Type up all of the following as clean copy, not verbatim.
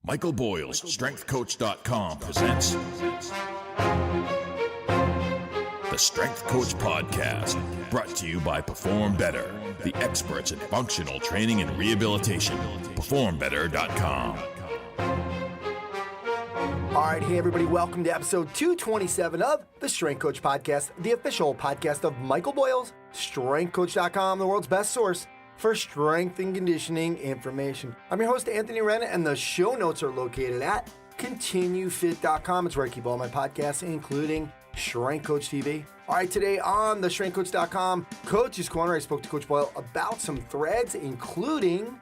Michael Boyle's StrengthCoach.com presents the Strength Coach Podcast, brought to you by Perform Better, the experts in functional training and rehabilitation. PerformBetter.com. All right, hey everybody, welcome to episode 227 of the Strength Coach Podcast, the official podcast of Michael Boyle's StrengthCoach.com, the world's best source for strength and conditioning information. I'm your host, Anthony Renna, and the show notes are located at ContinueFit.com. It's where I keep all my podcasts, including Strength Coach TV. All right, today on the StrengthCoach.com Coach's Corner, I spoke to Coach Boyle about some threads, including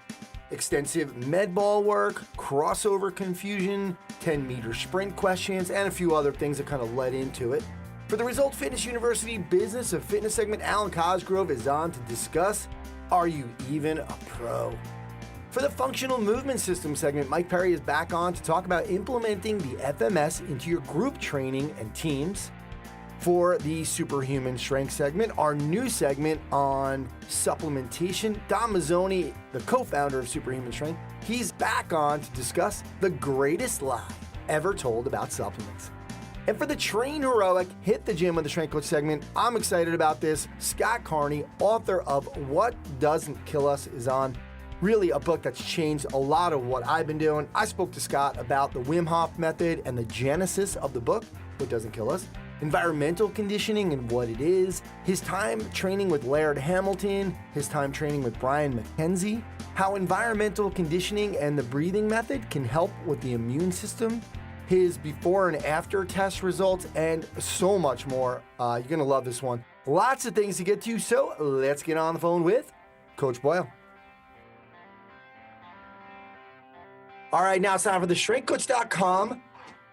extensive med ball work, crossover confusion, 10-meter sprint questions, and a few other things that kind of led into it. For the Result Fitness University Business of Fitness segment, Alan Cosgrove is on to discuss, are you even a pro? For the Functional Movement System segment, Mike Perry is back on to talk about implementing the FMS into your group training and teams. For the Superhuman Strength segment, our new segment on supplementation, Don Mazzoni, the co-founder of Superhuman Strength, he's back on to discuss the greatest lie ever told about supplements. And for the Train Heroic, Hit the Gym with the Strength Coach segment, I'm excited about this. Scott Carney, author of What Doesn't Kill Us, is on. Really a book that's changed a lot of what I've been doing. I spoke to Scott about the Wim Hof method and the genesis of the book, What Doesn't Kill Us, environmental conditioning and what it is, his time training with Laird Hamilton, his time training with Brian McKenzie, how environmental conditioning and the breathing method can help with the immune system, his before and after test results, and so much more. You're going to love this one. Lots of things to get to, so let's get on the phone with Coach Boyle. All right, now it's time for the StrengthCoach.com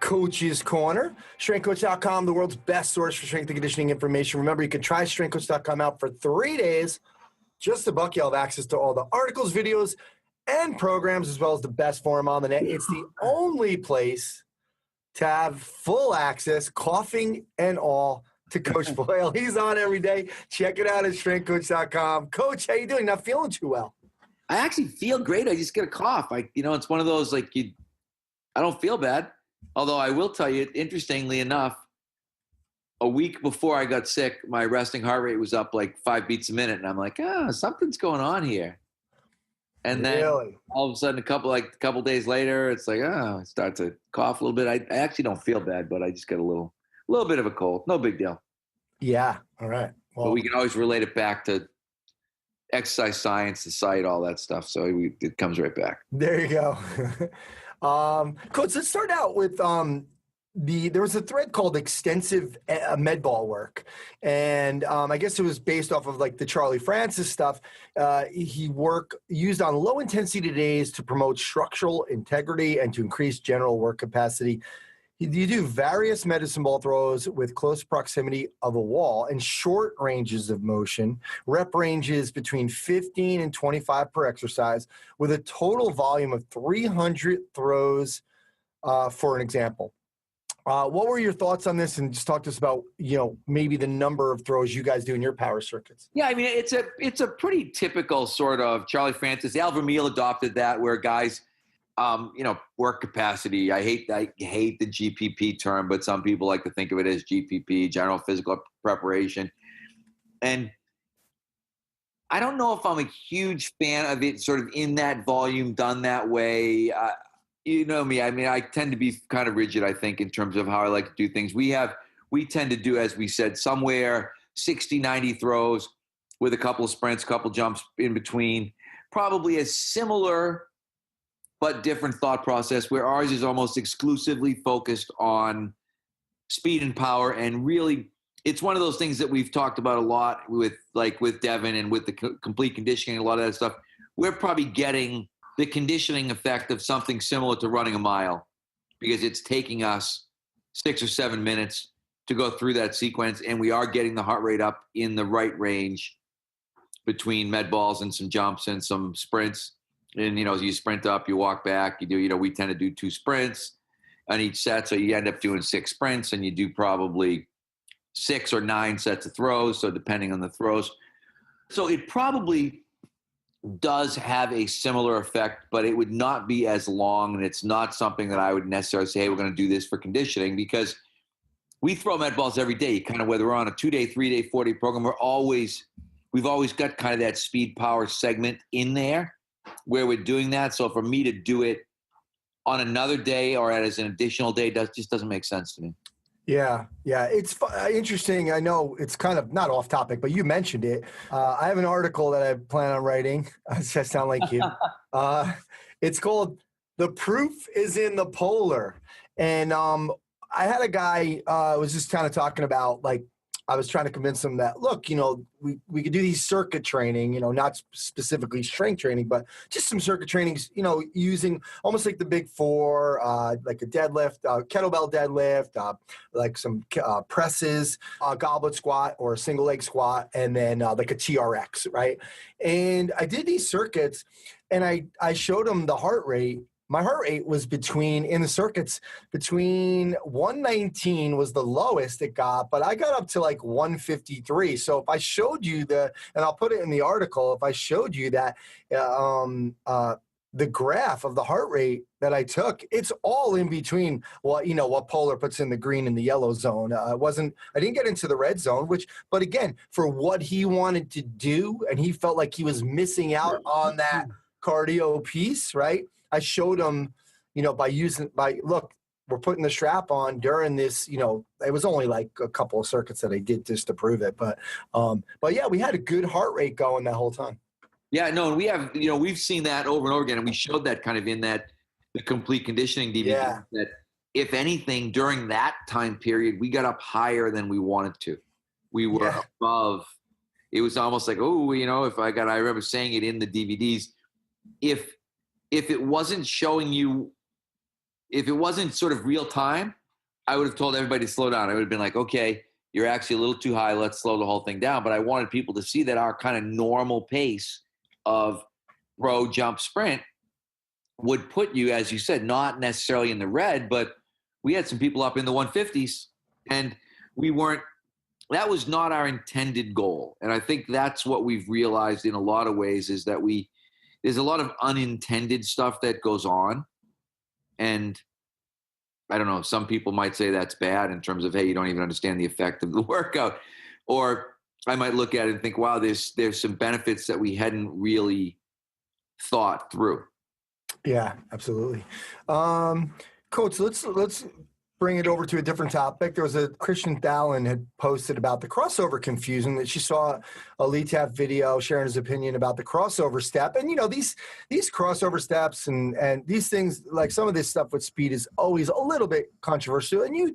Coach's Corner. StrengthCoach.com, the world's best source for strength and conditioning information. Remember, you can try StrengthCoach.com out for 3 days. Just $1, you'll have access to all the articles, videos, and programs, as well as the best forum on the net. It's the only place to have full access, coughing and all, to Coach Boyle. He's on every day. Check it out at StrengthCoach.com. Coach, how you doing? Not feeling too well. I actually feel great. I just get a cough. It's one of those, I don't feel bad. Although I will tell you, interestingly enough, a week before I got sick, my resting heart rate was up like 5 beats a minute. And I'm like, something's going on here. And then all of a sudden, a couple days later, it's like, I start to cough a little bit. I actually don't feel bad, but I just get a little bit of a cold. No big deal. Yeah. All right. Well, but we can always relate it back to exercise science, the site, all that stuff. So it comes right back. There you go. Coach, let's start out with there was a thread called extensive med ball work. And I guess it was based off of like the Charlie Francis stuff. He used on low intensity days to promote structural integrity and to increase general work capacity. You do various medicine ball throws with close proximity of a wall and short ranges of motion, rep ranges between 15 and 25 per exercise, with a total volume of 300 throws, for an example. What were your thoughts on this? And just talk to us about, maybe the number of throws you guys do in your power circuits. Yeah, I mean, it's a pretty typical sort of Charlie Francis. Al Vermeil adopted that, where guys, work capacity. I hate the GPP term, but some people like to think of it as GPP, general physical preparation. And I don't know if I'm a huge fan of it sort of in that volume, done that way. You know me. I mean, I tend to be kind of rigid, I think, in terms of how I like to do things. We tend to do, as we said, somewhere 60, 90 throws with a couple of sprints, a couple jumps in between. Probably a similar but different thought process, where ours is almost exclusively focused on speed and power. And really, it's one of those things that we've talked about a lot with Devin and with the complete conditioning, a lot of that stuff. We're probably getting the conditioning effect of something similar to running a mile, because it's taking us 6 or 7 minutes to go through that sequence. And we are getting the heart rate up in the right range between med balls and some jumps and some sprints. And, you sprint up, you walk back, you do, we tend to do 2 sprints on each set. So you end up doing 6 sprints, and you do probably 6 or 9 sets of throws. So depending on the throws. So it probably does have a similar effect, but it would not be as long, and it's not something that I would necessarily say, hey, we're going to do this for conditioning, because we throw med balls every day, kind of whether we're on a 2-day, 3-day, 4-day program. We've always got kind of that speed power segment in there where we're doing that. So for me to do it on another day or as an additional day just doesn't make sense to me. Yeah. It's interesting. I know it's kind of not off topic, but you mentioned it. I have an article that I plan on writing. I just sound like you. It's called "The Proof Is in the Polar," and I had a guy was just kind of talking about, like, I was trying to convince him that, look, we could do these circuit training, not specifically strength training, but just some circuit trainings, using almost like the big four, like a deadlift, kettlebell deadlift, like some presses, a goblet squat or a single leg squat, and then like a TRX, right? And I did these circuits, and I showed him the heart rate. My heart rate was in the circuits, between 119 was the lowest it got, but I got up to like 153. So if I showed you and I'll put it in the article, if I showed you that the graph of the heart rate that I took, it's all in between what Polar puts in the green and the yellow zone. I didn't get into the red zone, but again, for what he wanted to do, and he felt like he was missing out on that cardio piece, right? I showed him, look, we're putting the strap on during this, it was only like a couple of circuits that I did just to prove it. But yeah, we had a good heart rate going that whole time. Yeah, no, and we have, we've seen that over and over again, and we showed that kind of in the complete conditioning DVD, that if anything, during that time period, we got up higher than we wanted to. We were above. It was almost like, I remember saying it in the DVDs, if it wasn't showing you, if it wasn't sort of real time, I would have told everybody to slow down. I would have been like, okay, you're actually a little too high. Let's slow the whole thing down. But I wanted people to see that our kind of normal pace of throw, jump, sprint would put you, as you said, not necessarily in the red, but we had some people up in the 150s, and that was not our intended goal. And I think that's what we've realized in a lot of ways, is that there's a lot of unintended stuff that goes on. And I don't know, some people might say that's bad in terms of, hey, you don't even understand the effect of the workout. Or I might look at it and think, wow, there's some benefits that we hadn't really thought through. Yeah, absolutely. Coach, let's bring it over to a different topic. There was a Christian Thalen had posted about the crossover confusion, that she saw a Lee Tap video sharing his opinion about the crossover step. And, these crossover steps and these things, like some of this stuff with speed, is always a little bit controversial. And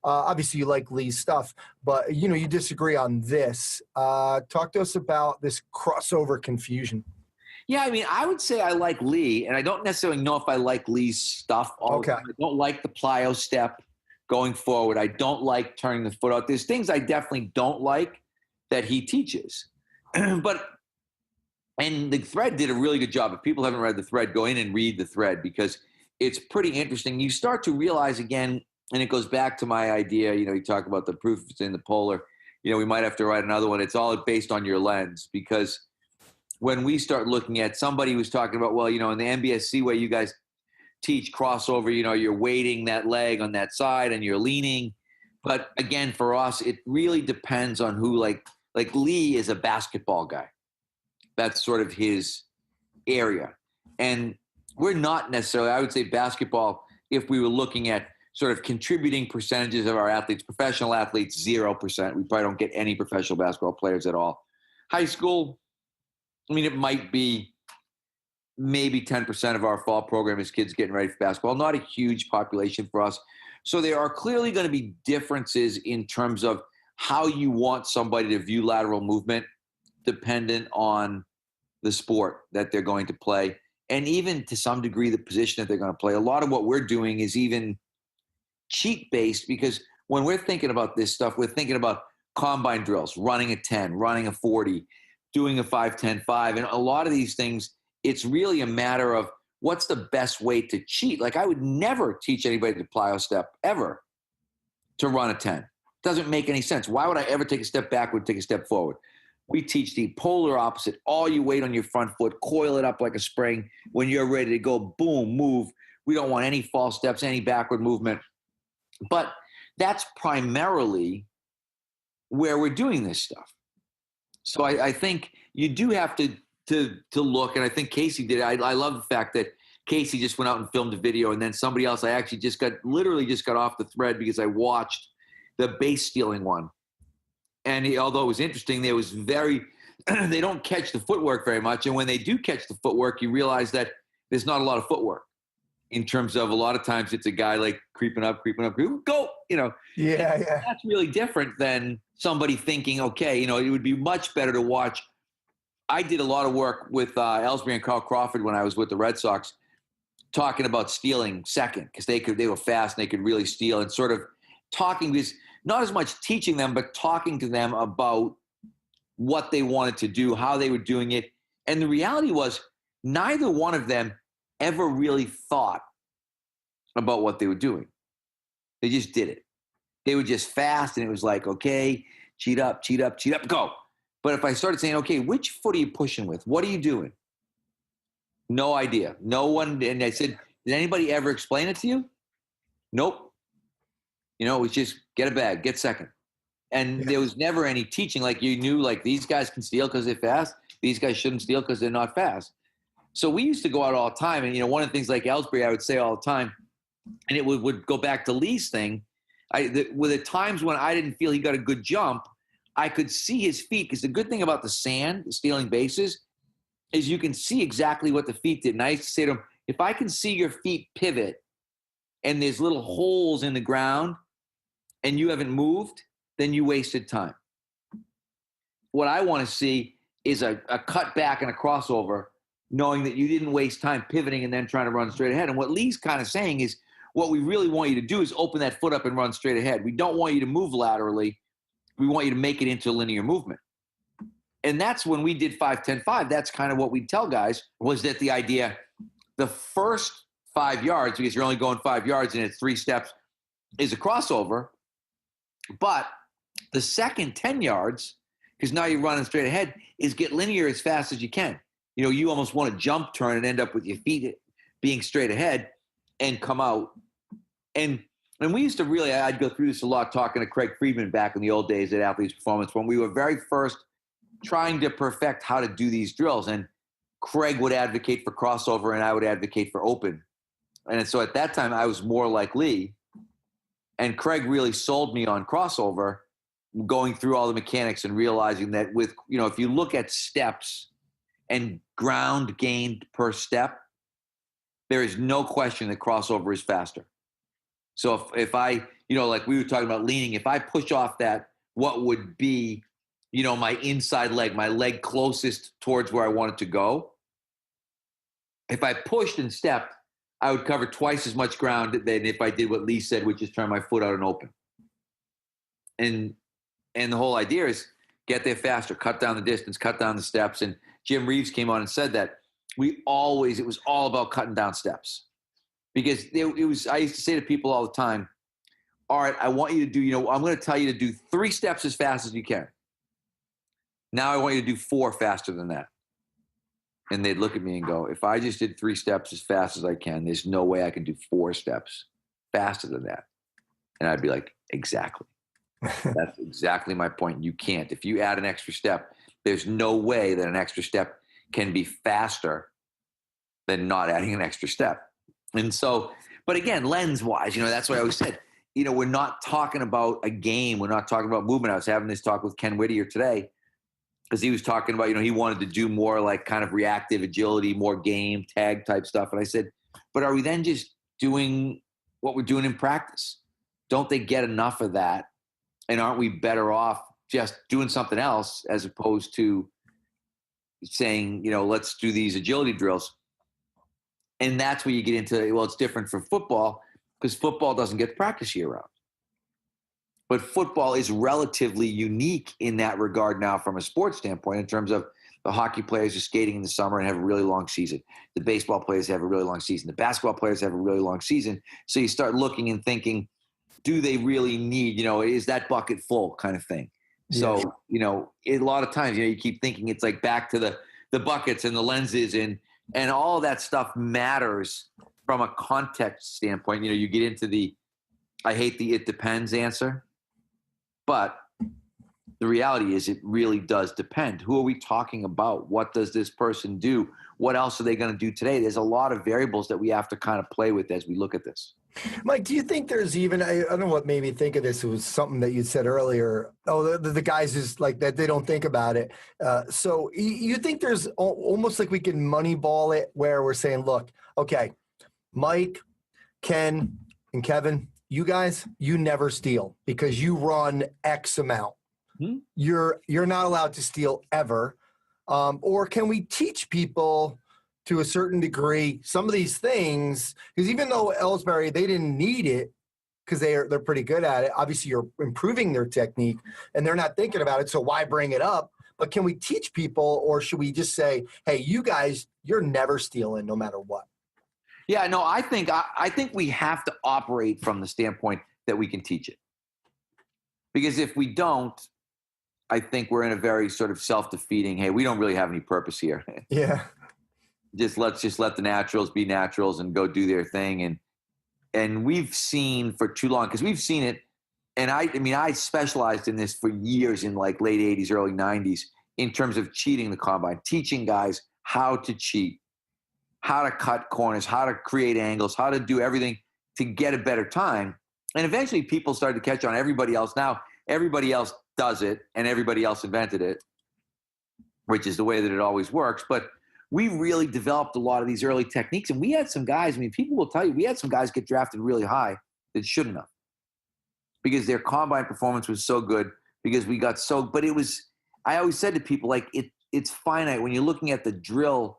obviously you like Lee's stuff, but you disagree on this. Talk to us about this crossover confusion. Yeah, I mean, I would say I like Lee, and I don't necessarily know if I like Lee's stuff. I don't like the plyo step going forward. I don't like turning the foot out. There's things I definitely don't like that he teaches. And the thread did a really good job. If people haven't read the thread, go in and read the thread, because it's pretty interesting. You start to realize again, and it goes back to my idea, you talk about the proof is in the polar. We might have to write another one. It's all based on your lens, because when we start looking at, somebody was talking about, well, in the NBSC way you guys teach crossover, you're weighting that leg on that side and you're leaning. But again, for us, it really depends on who, like Lee is a basketball guy. That's sort of his area. And we're not necessarily, I would say basketball, if we were looking at sort of contributing percentages of our athletes, professional athletes, 0%. We probably don't get any professional basketball players at all. High school, I mean, it might be maybe 10% of our fall program is kids getting ready for basketball. Not a huge population for us. So there are clearly going to be differences in terms of how you want somebody to view lateral movement, dependent on the sport that they're going to play, and even to some degree the position that they're going to play. A lot of what we're doing is even cheat-based, because when we're thinking about this stuff, we're thinking about combine drills, running a 10, running a 40, doing a 5-10-5. And a lot of these things, it's really a matter of what's the best way to cheat. Like, I would never teach anybody to plyo step ever to run a 10. Doesn't make any sense. Why would I ever take a step backward, take a step forward? We teach the polar opposite. All your weight on your front foot, coil it up like a spring. When you're ready to go, boom, move. We don't want any false steps, any backward movement. But that's primarily where we're doing this stuff. So I think you do have to look, and I think Casey did. I love the fact that Casey just went out and filmed a video, and then somebody else, I actually just got off the thread because I watched the base stealing one. And although it was interesting, there was they don't catch the footwork very much. And when they do catch the footwork, you realize that there's not a lot of footwork in terms of a lot of times it's a guy like creeping up, go, Yeah. That's really different than somebody thinking, okay, it would be much better to watch. I did a lot of work with Ellsbury and Carl Crawford when I was with the Red Sox, talking about stealing second, because they were fast and they could really steal, and sort of talking, because not as much teaching them, but talking to them about what they wanted to do, how they were doing it. And the reality was neither one of them ever really thought about what they were doing. They just did it. They were just fast, and it was like, okay, cheat up, go. But if I started saying, okay, which foot are you pushing with? What are you doing? No idea. No one. And I said, did anybody ever explain it to you? Nope. It was just get a bag, get second. And there was never any teaching. Like, you knew, like, these guys can steal because they're fast. These guys shouldn't steal because they're not fast. So we used to go out all the time. And, one of the things like Ellsbury, I would say all the time, and it would go back to Lee's thing. With the times when I didn't feel he got a good jump, I could see his feet. Because the good thing about the stealing bases, is you can see exactly what the feet did. And I used to say to him, if I can see your feet pivot and there's little holes in the ground and you haven't moved, then you wasted time. What I want to see is a cut back and a crossover, knowing that you didn't waste time pivoting and then trying to run straight ahead. And what Lee's kind of saying is, what we really want you to do is open that foot up and run straight ahead. We don't want you to move laterally. We want you to make it into a linear movement. And that's when we did 5-10-5. That's kind of what we'd tell guys, was that the idea, the first 5 yards, because you're only going 5 yards and it's 3 steps, is a crossover. But the second 10 yards, because now you're running straight ahead, is get linear as fast as you can. You almost want to jump turn and end up with your feet being straight ahead and come out. And we used to really, I'd go through this a lot talking to Craig Friedman back in the old days at Athletes Performance, when we were very first trying to perfect how to do these drills. And Craig would advocate for crossover and I would advocate for open. And so at that time I was more like Lee, and Craig really sold me on crossover, going through all the mechanics and realizing that with, if you look at steps and ground gained per step, there is no question that crossover is faster. So if I, like we were talking about leaning, if I push off that, what would be, my inside leg, my leg closest towards where I want it to go, if I pushed and stepped, I would cover twice as much ground than if I did what Lee said, which is turn my foot out and open. And the whole idea is get there faster, cut down the distance, cut down the steps. And Jim Reeves came on and said that it was all about cutting down steps. Because I used to say to people all the time, all right, I want you to do, I'm going to tell you to do 3 steps as fast as you can. Now I want you to do 4 faster than that. And they'd look at me and go, if I just did 3 steps as fast as I can, there's no way I can do 4 steps faster than that. And I'd be like, exactly. That's exactly my point. You can't. If you add an extra step, there's no way that an extra step can be faster than not adding an extra step. And so, but again, lens-wise, that's what I always said. We're not talking about a game. We're not talking about movement. I was having this talk with Ken Whittier today, because he was talking about, he wanted to do more like kind of reactive agility, more game, tag type stuff. And I said, but are we then just doing what we're doing in practice? Don't they get enough of that? And aren't we better off just doing something else as opposed to saying, let's do these agility drills? And that's where you get into, well, it's different for football because football doesn't get practice year round. But football is relatively unique in that regard now from a sports standpoint, in terms of the hockey players are skating in the summer and have a really long season. The baseball players have a really long season. The basketball players have a really long season. So you start looking and thinking, do they really need, is that bucket full kind of thing? So, a lot of times, you keep thinking it's like back to the buckets and the lenses and all that stuff matters from a context standpoint. You get into I hate the it depends answer, but the reality is it really does depend. Who are we talking about? What does this person do? What else are they going to do today? There's a lot of variables that we have to kind of play with as we look at this. Mike, do you think there's even, I don't know what made me think of this. It was something that you said earlier. Oh, the guys is like that. They don't think about it. So you think there's almost like we can moneyball it where we're saying, look, okay, Mike, Ken, and Kevin, you guys, you never steal because you run X amount. You're not allowed to steal ever. Or can we teach people to a certain degree some of these things? Because even though Ellsbury, they didn't need it because they're pretty good at it. Obviously, you're improving their technique, and they're not thinking about it, so why bring it up? But can we teach people, or should we just say, hey, you guys, you're never stealing no matter what? Yeah, no, I think we have to operate from the standpoint that we can teach it. Because if we don't, I think we're in a very sort of self-defeating, hey, we don't really have any purpose here. Yeah. Let's let the naturals be naturals and go do their thing. And we've seen for too long, because we've seen it, and I specialized in this for years in like late 80s, early 90s, in terms of cheating the combine, teaching guys how to cheat, how to cut corners, how to create angles, how to do everything to get a better time. And eventually people started to catch on. Everybody else now, everybody else does it, and everybody else invented it, which is the way that it always works. But we really developed a lot of these early techniques. And we had some guys, people will tell you, we had some guys get drafted really high that shouldn't have, because their combine performance was so good, because we got but it was, I always said to people, like, it's finite. When you're looking at the drill,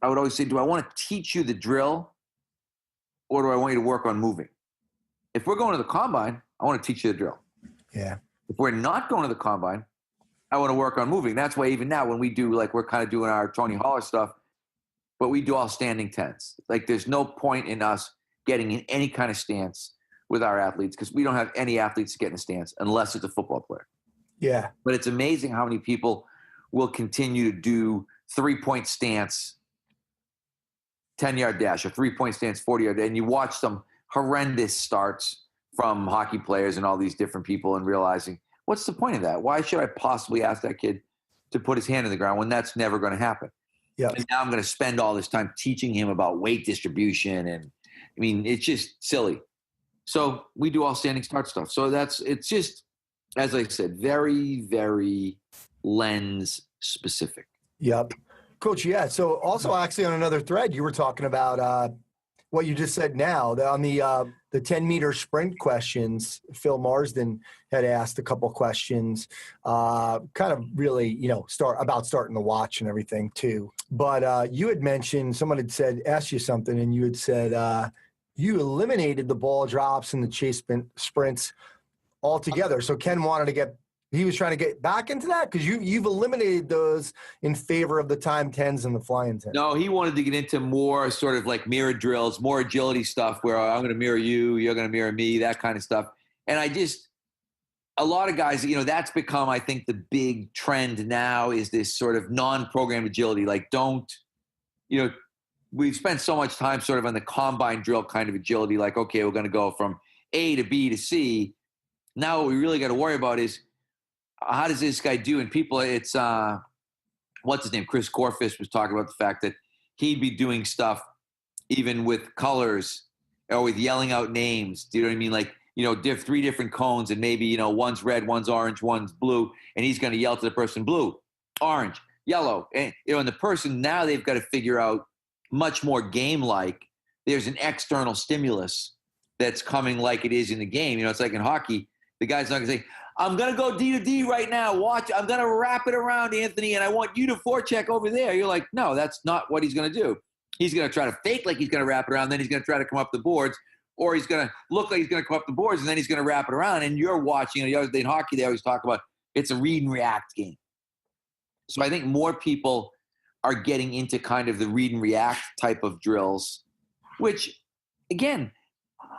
I would always say, do I want to teach you the drill, or do I want you to work on moving? If we're going to the combine, I want to teach you the drill. Yeah. If we're not going to the combine, I want to work on moving. That's why even now when we do, like, we're kind of doing our Tony Holler stuff, but we do all standing tens. Like, there's no point in us getting in any kind of stance with our athletes, because we don't have any athletes to get in a stance unless it's a football player. Yeah. But it's amazing how many people will continue to do 3-point stance, 10-yard dash, or 3-point stance, 40-yard dash, and you watch some horrendous starts from hockey players and all these different people, and realizing, what's the point of that? Why should I possibly ask that kid to put his hand in the ground when that's never going to happen? Yeah. And now I'm going to spend all this time teaching him about weight distribution. And it's just silly. So we do all standing start stuff. So it's just, as I said, very, very lens specific. Yep. Coach, yeah. So also actually on another thread, you were talking about what you just said now on the 10-meter sprint questions. Phil Marsden had asked a couple questions, kind of really, starting the watch and everything too. But you had mentioned, someone had asked you something, and you had said you eliminated the ball drops and the chase sprints altogether. So Ken he was trying to get back into that, because you've eliminated those in favor of the time 10s and the flying 10s. No, he wanted to get into more sort of like mirror drills, more agility stuff, where I'm going to mirror you, you're going to mirror me, that kind of stuff. And a lot of guys, that's become, I think, the big trend now, is this sort of non-programmed agility. Like, we've spent so much time sort of on the combine drill kind of agility, like, okay, we're going to go from A to B to C. Now what we really got to worry about is, how does this guy do? And people, it's what's his name? Chris Corfish was talking about the fact that he'd be doing stuff even with colors, or with yelling out names. Do you know what I mean? Like, 3 different cones, and maybe, one's red, one's orange, one's blue, and he's going to yell to the person, blue, orange, yellow. And, and the person, now they've got to figure out, much more game-like, there's an external stimulus that's coming like it is in the game. It's like in hockey, the guy's not going to say, I'm going to go D to D right now. Watch, I'm going to wrap it around, Anthony, and I want you to forecheck over there. You're like, no, that's not what he's going to do. He's going to try to fake like he's going to wrap it around, then he's going to try to come up the boards, or he's going to look like he's going to come up the boards, and then he's going to wrap it around, and you're watching. In hockey, they always talk about it's a read and react game. So I think more people are getting into kind of the read and react type of drills, which, again,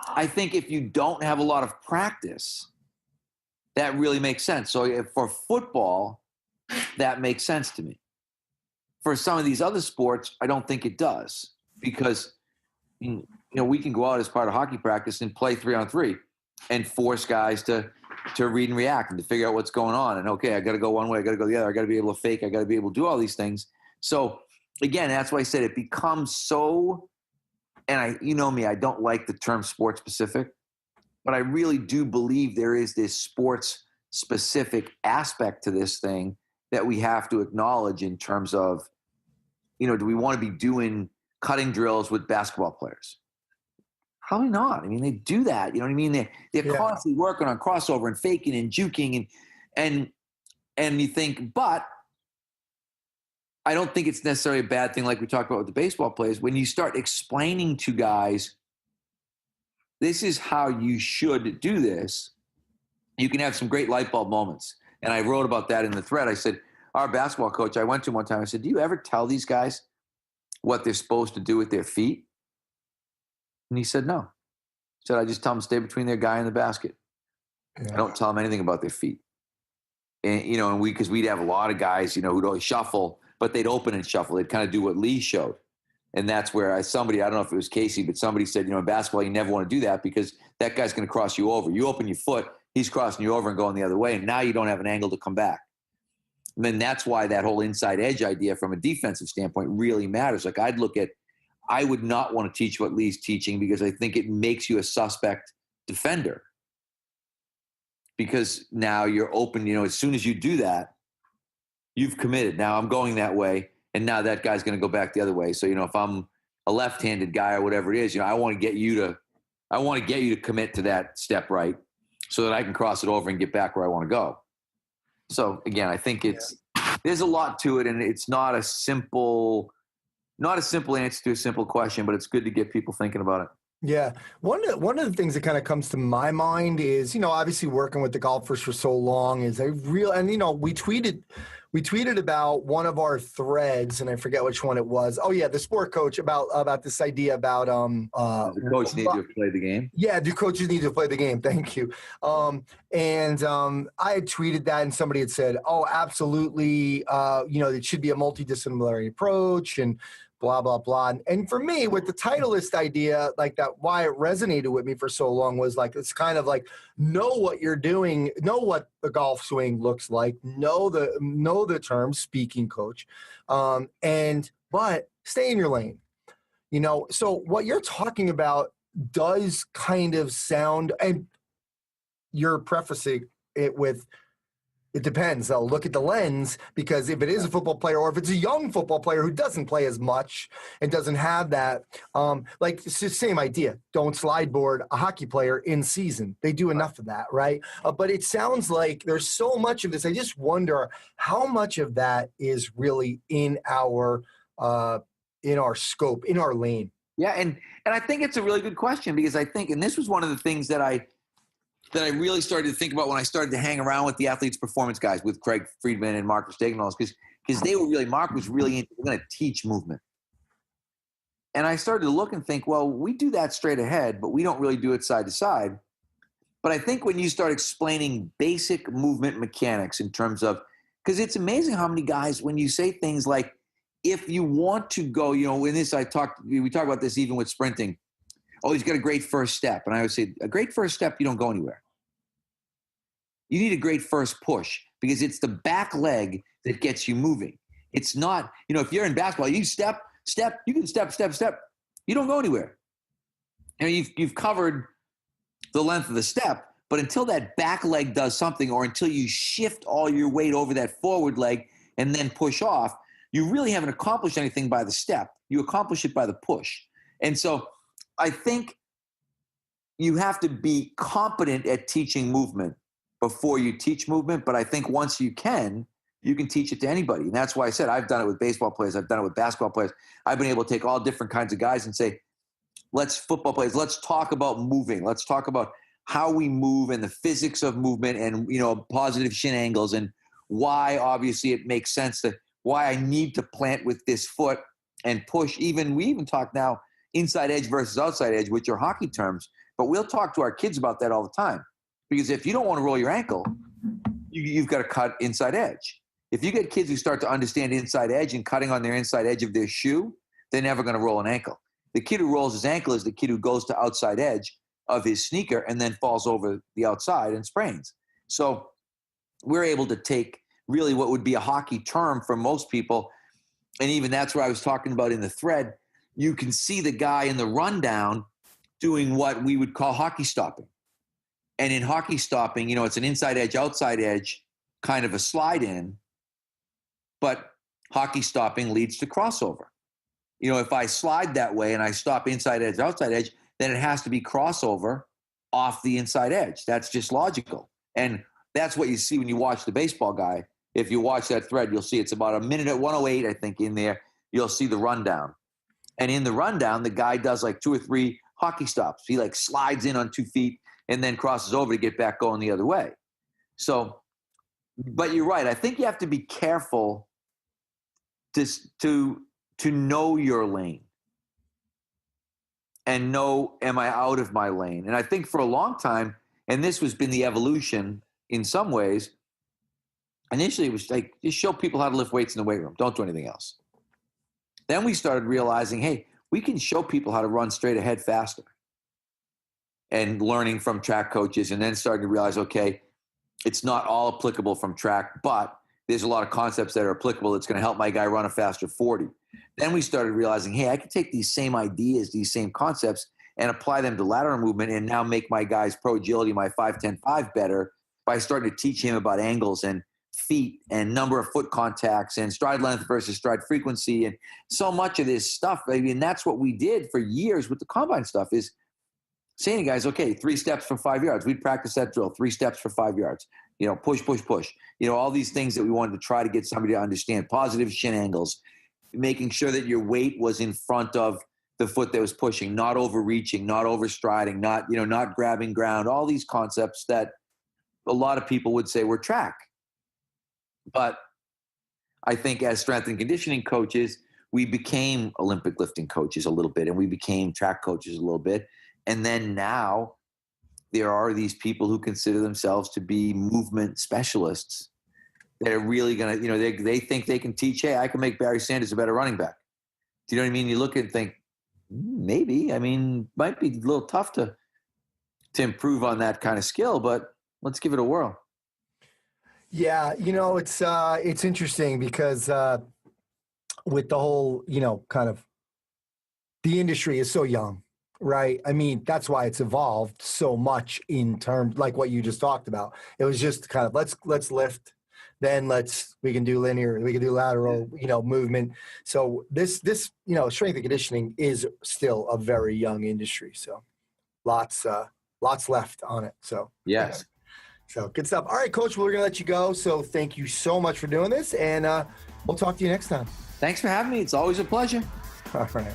I think if you don't have a lot of practice, that really makes sense. So for football, that makes sense to me. For some of these other sports, I don't think it does, because we can go out as part of hockey practice and play 3-on-3 and force guys to read and react and to figure out what's going on. And okay, I got to go one way, I got to go the other, I got to be able to fake, I got to be able to do all these things. So again, that's why I said it becomes so. And me, I don't like the term sports specific, but I really do believe there is this sports specific aspect to this thing that we have to acknowledge in terms of, do we want to be doing cutting drills with basketball players? Probably not. I mean, they do that. You know what I mean? They're constantly working on crossover and faking and juking and you think, but I don't think it's necessarily a bad thing like we talked about with the baseball players. When you start explaining to guys, this is how you should do this, you can have some great light bulb moments. And I wrote about that in the thread. I said, our basketball coach, I went to him one time, I said, do you ever tell these guys what they're supposed to do with their feet? And he said, no. He said, I just tell them to stay between their guy and the basket. Yeah. I don't tell them anything about their feet. And because we'd have a lot of guys, who'd always shuffle, but they'd open and shuffle. They'd kind of do what Lee showed. And that's where I don't know if it was Casey, but somebody said, in basketball, you never want to do that because that guy's going to cross you over. You open your foot, he's crossing you over and going the other way. And now you don't have an angle to come back. And then that's why that whole inside edge idea from a defensive standpoint really matters. Like I would not want to teach what Lee's teaching because I think it makes you a suspect defender. Because now you're open, as soon as you do that, you've committed. Now I'm going that way, and now that guy's going to go back the other way. So, if I'm a left-handed guy or whatever it is, I want to get you to commit to that step right so that I can cross it over and get back where I want to go. So again, I think there's a lot to it, and it's not a simple answer to a simple question, but it's good to get people thinking about it. Yeah. One of the things that kind of comes to my mind is, obviously working with the golfers for so long is we tweeted about one of our threads, and I forget which one it was. Oh yeah, the sport coach about this idea about the coach needs to play the game. Yeah, do coaches need to play the game? Thank you. I had tweeted that, and somebody had said, "Oh, absolutely. It should be a multidisciplinary approach," and blah, blah, blah. And for me, with the Titleist idea, like that, why it resonated with me for so long was like, it's kind of like, know what you're doing, know what the golf swing looks like, know the term speaking coach, but stay in your lane. So what you're talking about does kind of sound, and you're prefacing it with, it depends. I'll look at the lens, because if it is a football player or if it's a young football player who doesn't play as much and doesn't have that, it's the same idea. Don't slide board a hockey player in season. They do enough of that, right? But it sounds like there's so much of this. I just wonder how much of that is really in our scope, in our lane. Yeah, and I think it's a really good question, because I think, and this was one of the things that I really started to think about when I started to hang around with the athletes performance guys, with Craig Friedman and Mark Verstegen, because Mark was really going to teach movement. And I started to look and think, well, we do that straight ahead, but we don't really do it side to side. But I think when you start explaining basic movement mechanics in terms of, because it's amazing how many guys, when you say things like, if you want to go, we talk about this even with sprinting. Oh, he's got a great first step. And I would say, a great first step, you don't go anywhere. You need a great first push, because it's the back leg that gets you moving. It's not, if you're in basketball, you step, you can step. You don't go anywhere. You've covered the length of the step, but until that back leg does something, or until you shift all your weight over that forward leg and then push off, you really haven't accomplished anything by the step. You accomplish it by the push. And so I think you have to be competent at teaching movement before you teach movement. But I think once you can teach it to anybody. And that's why I said, I've done it with baseball players. I've done it with basketball players. I've been able to take all different kinds of guys and say, football players, let's talk about moving. Let's talk about how we move and the physics of movement and, positive shin angles, and why obviously it makes sense why I need to plant with this foot and push. We even talk now inside edge versus outside edge, which are hockey terms, but we'll talk to our kids about that all the time. Because if you don't want to roll your ankle, you've got to cut inside edge. If you get kids who start to understand inside edge and cutting on their inside edge of their shoe, they're never going to roll an ankle. The kid who rolls his ankle is the kid who goes to outside edge of his sneaker and then falls over the outside and sprains. So we're able to take really what would be a hockey term for most people, and even that's what I was talking about in the thread. You can see the guy in the rundown doing what we would call hockey stopping. And in hockey stopping, it's an inside edge, outside edge, kind of a slide in, but hockey stopping leads to crossover. If I slide that way and I stop inside edge, outside edge, then it has to be crossover off the inside edge. That's just logical. And that's what you see when you watch the baseball guy. If you watch that thread, you'll see it's about a minute at 1:08, I think, in there. You'll see the rundown. And in the rundown, the guy does like 2 or 3 hockey stops. He like slides in on 2 feet and then crosses over to get back going the other way. So, but you're right. I think you have to be careful to know your lane and know, am I out of my lane? And I think for a long time, and this has been the evolution in some ways, initially it was like, just show people how to lift weights in the weight room. Don't do anything else. Then we started realizing, hey, we can show people how to run straight ahead faster, and learning from track coaches, and then starting to realize, okay, it's not all applicable from track, but there's a lot of concepts that are applicable that's going to help my guy run a faster 40. Then we started realizing, hey, I can take these same ideas, these same concepts, and apply them to lateral movement and now make my guy's pro agility, my 5-10-5 better by starting to teach him about angles and feet and number of foot contacts and stride length versus stride frequency. And so much of this stuff, I mean, that's what we did for years with the combine stuff, is saying to guys, okay, 3 steps for 5 yards. We'd practice that drill, 3 steps for 5 yards. Push, push, push. All these things that we wanted to try to get somebody to understand. Positive shin angles, making sure that your weight was in front of the foot that was pushing, not overreaching, not overstriding, not grabbing ground. All these concepts that a lot of people would say were track. But I think as strength and conditioning coaches, we became Olympic lifting coaches a little bit, and we became track coaches a little bit. And then now there are these people who consider themselves to be movement specialists that are really going to, they think they can teach, hey, I can make Barry Sanders a better running back. Do you know what I mean? You look and think, maybe, might be a little tough to improve on that kind of skill, but let's give it a whirl. Yeah. It's interesting because with the whole, kind of the industry is so young. Right. That's why it's evolved so much in terms like what you just talked about. It was just kind of let's lift, then we can do linear, we can do lateral, movement. So this, strength and conditioning is still a very young industry. So lots left on it. So yes. So good stuff. All right, Coach, we're going to let you go. So thank you so much for doing this, and we'll talk to you next time. Thanks for having me. It's always a pleasure. All right.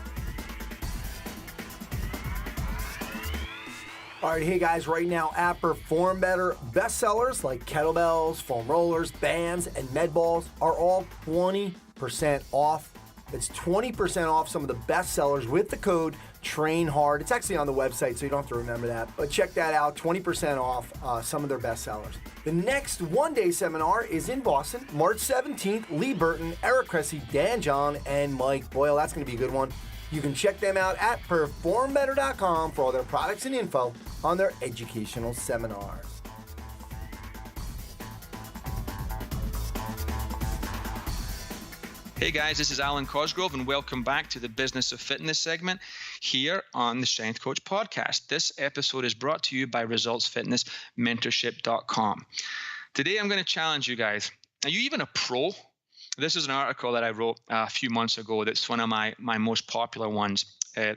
All right, hey guys, right now at Perform Better, bestsellers like kettlebells, foam rollers, bands, and med balls are all 20% off. It's 20% off some of the best sellers with the code TRAINHARD. It's actually on the website, so you don't have to remember that. But check that out, 20% off some of their best sellers. The next one-day seminar is in Boston, March 17th. Lee Burton, Eric Cressy, Dan John, and Mike Boyle. That's going to be a good one. You can check them out at performbetter.com for all their products and info on their educational seminars. Hey guys, this is Alan Cosgrove, and welcome back to the Business of Fitness segment here on the Strength Coach podcast. This episode is brought to you by ResultsFitnessMentorship.com. Today I'm going to challenge you guys. Are you even a pro? This is an article that I wrote a few months ago that's one of my most popular ones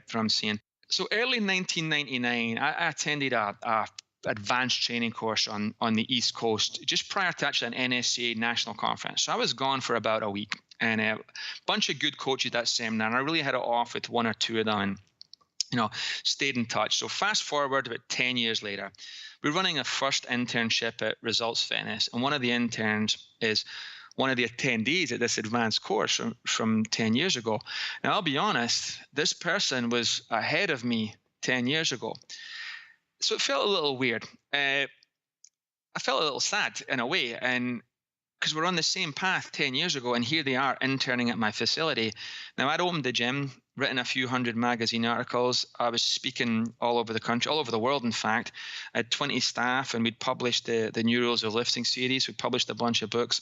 from seeing. So early 1999, I attended a advanced training course on the East Coast just prior to actually an NSCA national conference. So I was gone for about a week, and a bunch of good coaches that seminar, and I really had it off with one or two of them, and stayed in touch. So fast forward about 10 years later, we're running a first internship at Results Fitness, and one of the interns is one of the attendees at this advanced course from 10 years ago. Now, I'll be honest, this person was ahead of me 10 years ago. So it felt a little weird. I felt a little sad in a way, and because we're on the same path 10 years ago, and here they are interning at my facility. Now, I'd opened the gym, written a few hundred magazine articles. I was speaking all over the country, all over the world, in fact. I had 20 staff, and we'd published the New Rules of Lifting series. We published a bunch of books.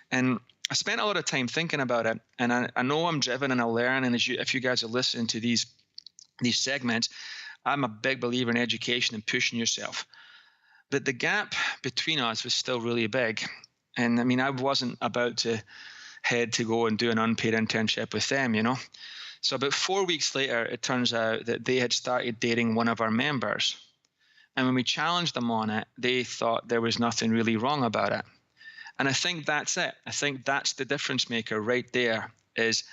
And I spent a lot of time thinking about it. And I know I'm driven and I learn. And if you guys are listening to these segments, I'm a big believer in education and pushing yourself. But the gap between us was still really big. And I mean, I wasn't about to head to go and do an unpaid internship with them, you know. So about 4 weeks later, it turns out that they had started dating one of our members. And when we challenged them on it, they thought there was nothing really wrong about it. And I think that's it. I think that's the difference maker right there, is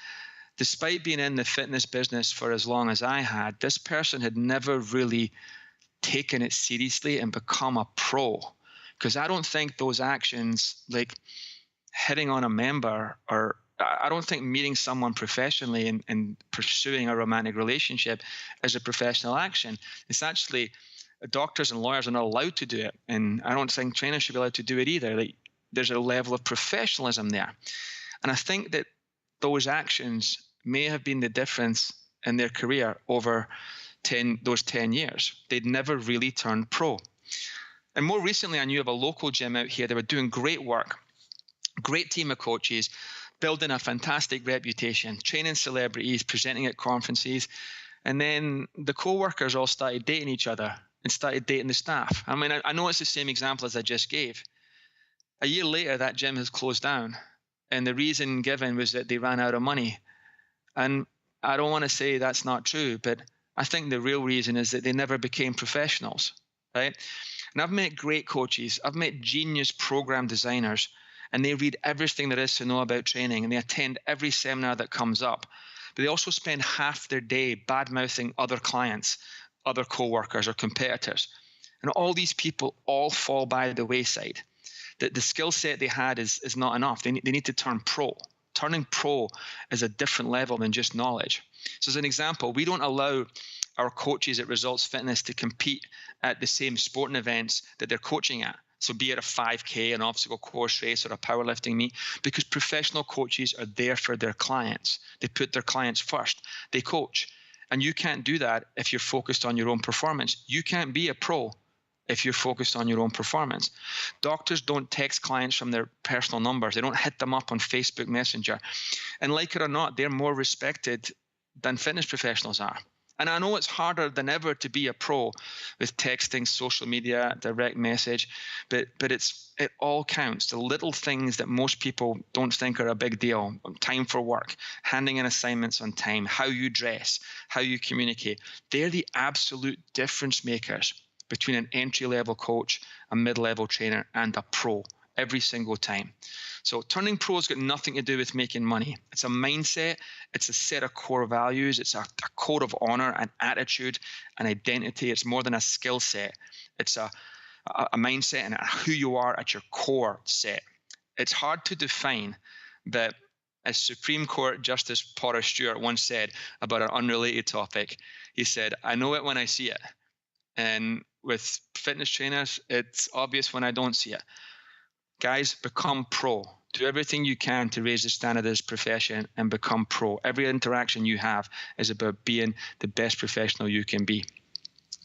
despite being in the fitness business for as long as I had, this person had never really taken it seriously and become a pro. Because I don't think those actions, like hitting on a member, or I don't think meeting someone professionally and pursuing a romantic relationship is a professional action. It's actually, doctors and lawyers are not allowed to do it. And I don't think trainers should be allowed to do it either. Like, there's a level of professionalism there. And I think that those actions may have been the difference in their career over those 10 years. They'd never really turned pro. And more recently, I knew of a local gym out here. They were doing great work, great team of coaches, building a fantastic reputation, training celebrities, presenting at conferences. And then the co-workers all started dating each other and started dating the staff. I mean, I know it's the same example as I just gave. A year later, that gym has closed down. And the reason given was that they ran out of money. And I don't want to say that's not true, but I think the real reason is that they never became professionals, right? And I've met great coaches. I've met genius program designers, and they read everything there is to know about training, and they attend every seminar that comes up. But they also spend half their day bad-mouthing other clients, other co-workers or competitors. And all these people all fall by the wayside. The skill set they had is not enough. They need to turn pro. Turning pro is a different level than just knowledge. So as an example, we don't allow our coaches at Results Fitness to compete at the same sporting events that they're coaching at. So be it a 5K, an obstacle course race, or a powerlifting meet, because professional coaches are there for their clients. They put their clients first. They coach. And you can't do that if you're focused on your own performance. You can't be a pro if you're focused on your own performance. Doctors don't text clients from their personal numbers. They don't hit them up on Facebook Messenger. And like it or not, they're more respected than fitness professionals are. And I know it's harder than ever to be a pro with texting, social media, direct message, but it all counts. The little things that most people don't think are a big deal: time for work, handing in assignments on time, how you dress, how you communicate. They're the absolute difference makers between an entry-level coach, a mid-level trainer, and a pro every single time. So turning pro has got nothing to do with making money. It's a mindset. It's a set of core values. It's a code of honor, an attitude, an identity. It's more than a skill set. It's a mindset and who you are at your core set. It's hard to define, but as Supreme Court Justice Potter Stewart once said about an unrelated topic, he said, "I know it when I see it." And with fitness trainers, it's obvious when I don't see it. Guys, become pro. Do everything you can to raise the standard of this profession and become pro. Every interaction you have is about being the best professional you can be.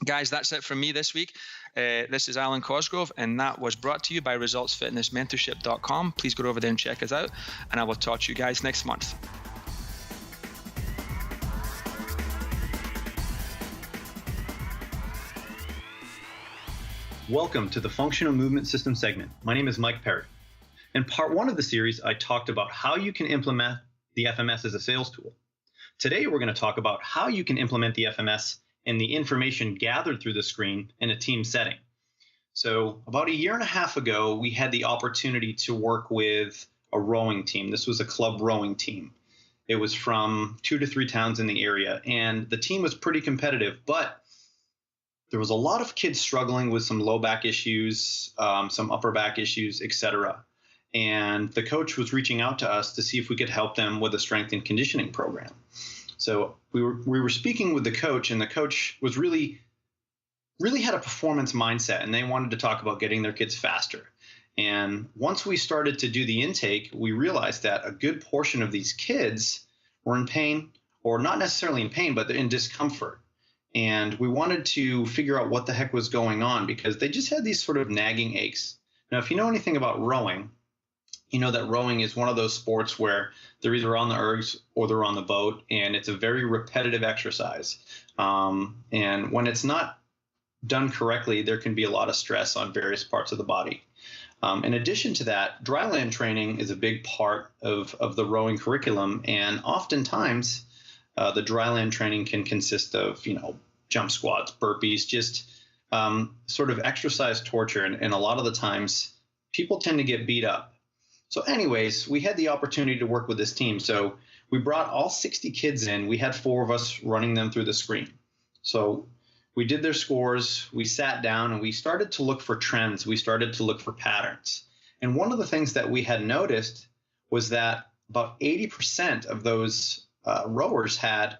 Guys, that's it from me this week. This is Alan Cosgrove, and that was brought to you by ResultsFitnessMentorship.com. Please go over there and check us out, and I will talk to you guys next month. Welcome to the Functional Movement System segment. My name is Mike Perry. In part one of the series, I talked about how you can implement the FMS as a sales tool. Today, we're going to talk about how you can implement the FMS and the information gathered through the screen in a team setting. So about a year and a half ago, we had the opportunity to work with a rowing team. This was a club rowing team. It was from 2 to 3 towns in the area, and the team was pretty competitive, but there was a lot of kids struggling with some low back issues, some upper back issues, etc. And the coach was reaching out to us to see if we could help them with a strength and conditioning program. So we were speaking with the coach, and the coach was really really had a performance mindset, and they wanted to talk about getting their kids faster. And once we started to do the intake, we realized that a good portion of these kids were in pain, or not necessarily in pain, but they're in discomfort. And we wanted to figure out what the heck was going on, because they just had these sort of nagging aches. Now, if you know anything about rowing, you know that rowing is one of those sports where they're either on the ergs or they're on the boat, and it's a very repetitive exercise. And when it's not done correctly, there can be a lot of stress on various parts of the body. In addition to that, dryland training is a big part of the rowing curriculum, and oftentimes the dryland training can consist of, jump squats, burpees, just sort of exercise torture, and a lot of the times people tend to get beat up. So anyways, we had the opportunity to work with this team. So we brought all 60 kids in. We had 4 of us running them through the screen. So we did their scores, we sat down, and we started to look for trends. We started to look for patterns. And one of the things that we had noticed was that about 80% of those rowers had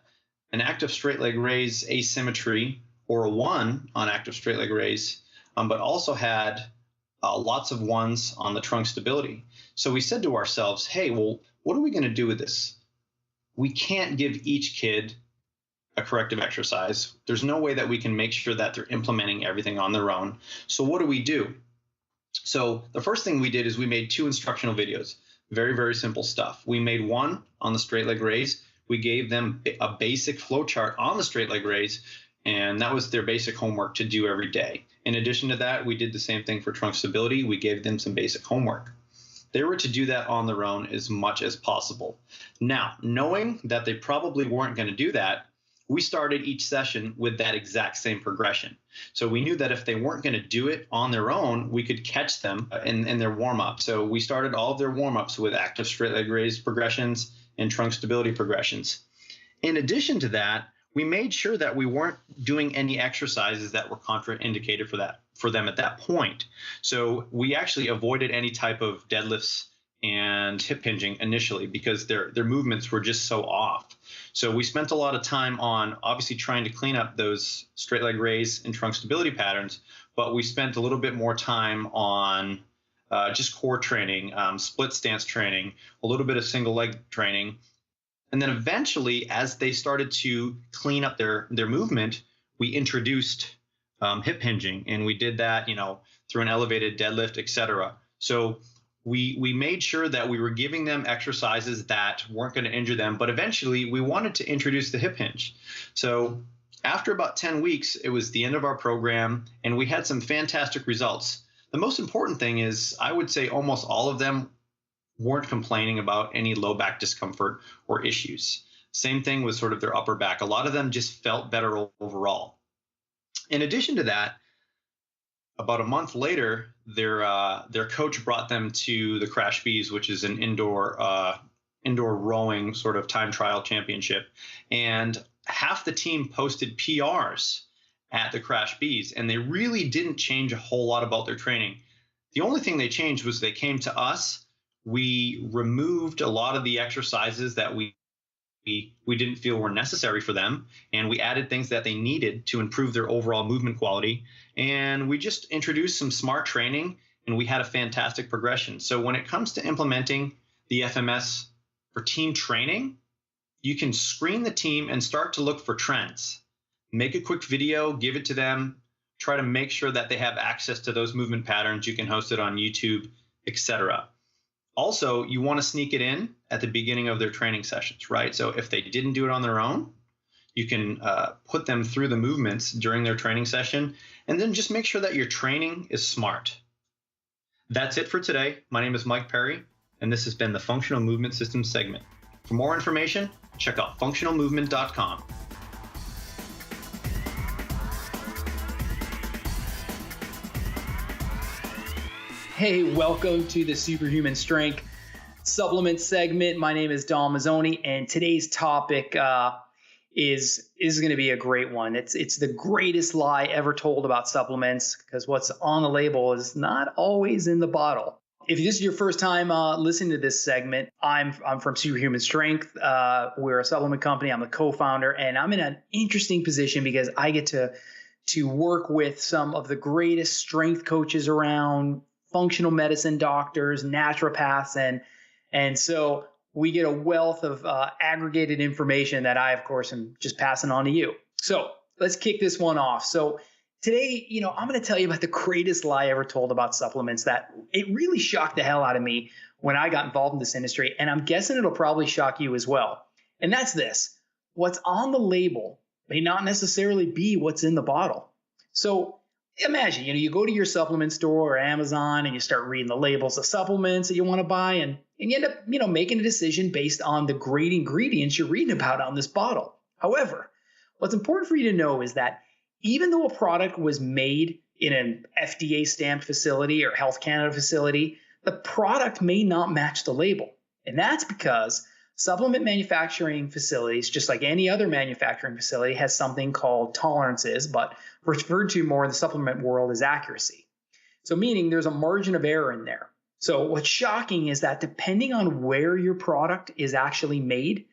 an active straight leg raise asymmetry, or a 1 on active straight leg raise, but also had lots of 1s on the trunk stability. So we said to ourselves, hey, well, what are we going to do with this? We can't give each kid a corrective exercise. There's no way that we can make sure that they're implementing everything on their own. So what do? So the first thing we did is we made 2 instructional videos. Very, very simple stuff. We made one on the straight leg raise. We gave them a basic flow chart on the straight leg raise, and that was their basic homework to do every day. In addition to that, we did the same thing for trunk stability. We gave them some basic homework. They were to do that on their own as much as possible. Now, knowing that they probably weren't going to do that, we started each session with that exact same progression. So we knew that if they weren't going to do it on their own, we could catch them in their warm-up. So we started all of their warm-ups with active straight leg raise progressions and trunk stability progressions. In addition to that, we made sure that we weren't doing any exercises that were contraindicated for them at that point. So we actually avoided any type of deadlifts and hip hinging initially, because their movements were just so off. So we spent a lot of time on obviously trying to clean up those straight leg raise and trunk stability patterns, but we spent a little bit more time on just core training, split stance training, a little bit of single leg training. And then eventually, as they started to clean up their movement, we introduced hip hinging, and we did that, through an elevated deadlift, etc. So we made sure that we were giving them exercises that weren't going to injure them, but eventually we wanted to introduce the hip hinge. So after about 10 weeks, it was the end of our program, and we had some fantastic results. The most important thing is, I would say almost all of them weren't complaining about any low back discomfort or issues. Same thing with sort of their upper back. A lot of them just felt better overall. In addition to that, about a month later, their coach brought them to the Crash Bees, which is an indoor rowing sort of time trial championship. And half the team posted PRs at the Crash Bees, and they really didn't change a whole lot about their training. The only thing they changed was they came to us. We removed a lot of the exercises that we didn't feel were necessary for them, and we added things that they needed to improve their overall movement quality. And we just introduced some smart training, and we had a fantastic progression. So when it comes to implementing the FMS for team training, you can screen the team and start to look for trends. Make a quick video, give it to them, try to make sure that they have access to those movement patterns. You can host it on YouTube, etc. Also, you want to sneak it in at the beginning of their training sessions, right? So if they didn't do it on their own, you can put them through the movements during their training session, and then just make sure that your training is smart. That's it for today. My name is Mike Perry, and this has been the Functional Movement Systems segment. For more information, check out functionalmovement.com. Hey, welcome to the Superhuman Strength Supplement segment. My name is Dom Mazzoni, and today's topic is going to be a great one. It's the greatest lie ever told about supplements, because what's on the label is not always in the bottle. If this is your first time listening to this segment, I'm from Superhuman Strength. We're a supplement company. I'm a co-founder, and I'm in an interesting position because I get to to work with some of the greatest strength coaches around, functional medicine doctors, naturopaths, and so we get a wealth of aggregated information that I, of course, am just passing on to you. So let's kick this one off. So today, I'm going to tell you about the greatest lie ever told about supplements that it really shocked the hell out of me when I got involved in this industry. And I'm guessing it'll probably shock you as well. And that's this: what's on the label may not necessarily be what's in the bottle. So imagine, you go to your supplement store or Amazon and you start reading the labels of supplements that you want to buy, and you end up, making a decision based on the great ingredients you're reading about on this bottle. However, what's important for you to know is that even though a product was made in an FDA stamped facility or Health Canada facility, the product may not match the label. And that's because supplement manufacturing facilities, just like any other manufacturing facility, has something called tolerances, but referred to more in the supplement world as accuracy. So meaning there's a margin of error in there. So what's shocking is that depending on where your product is actually made,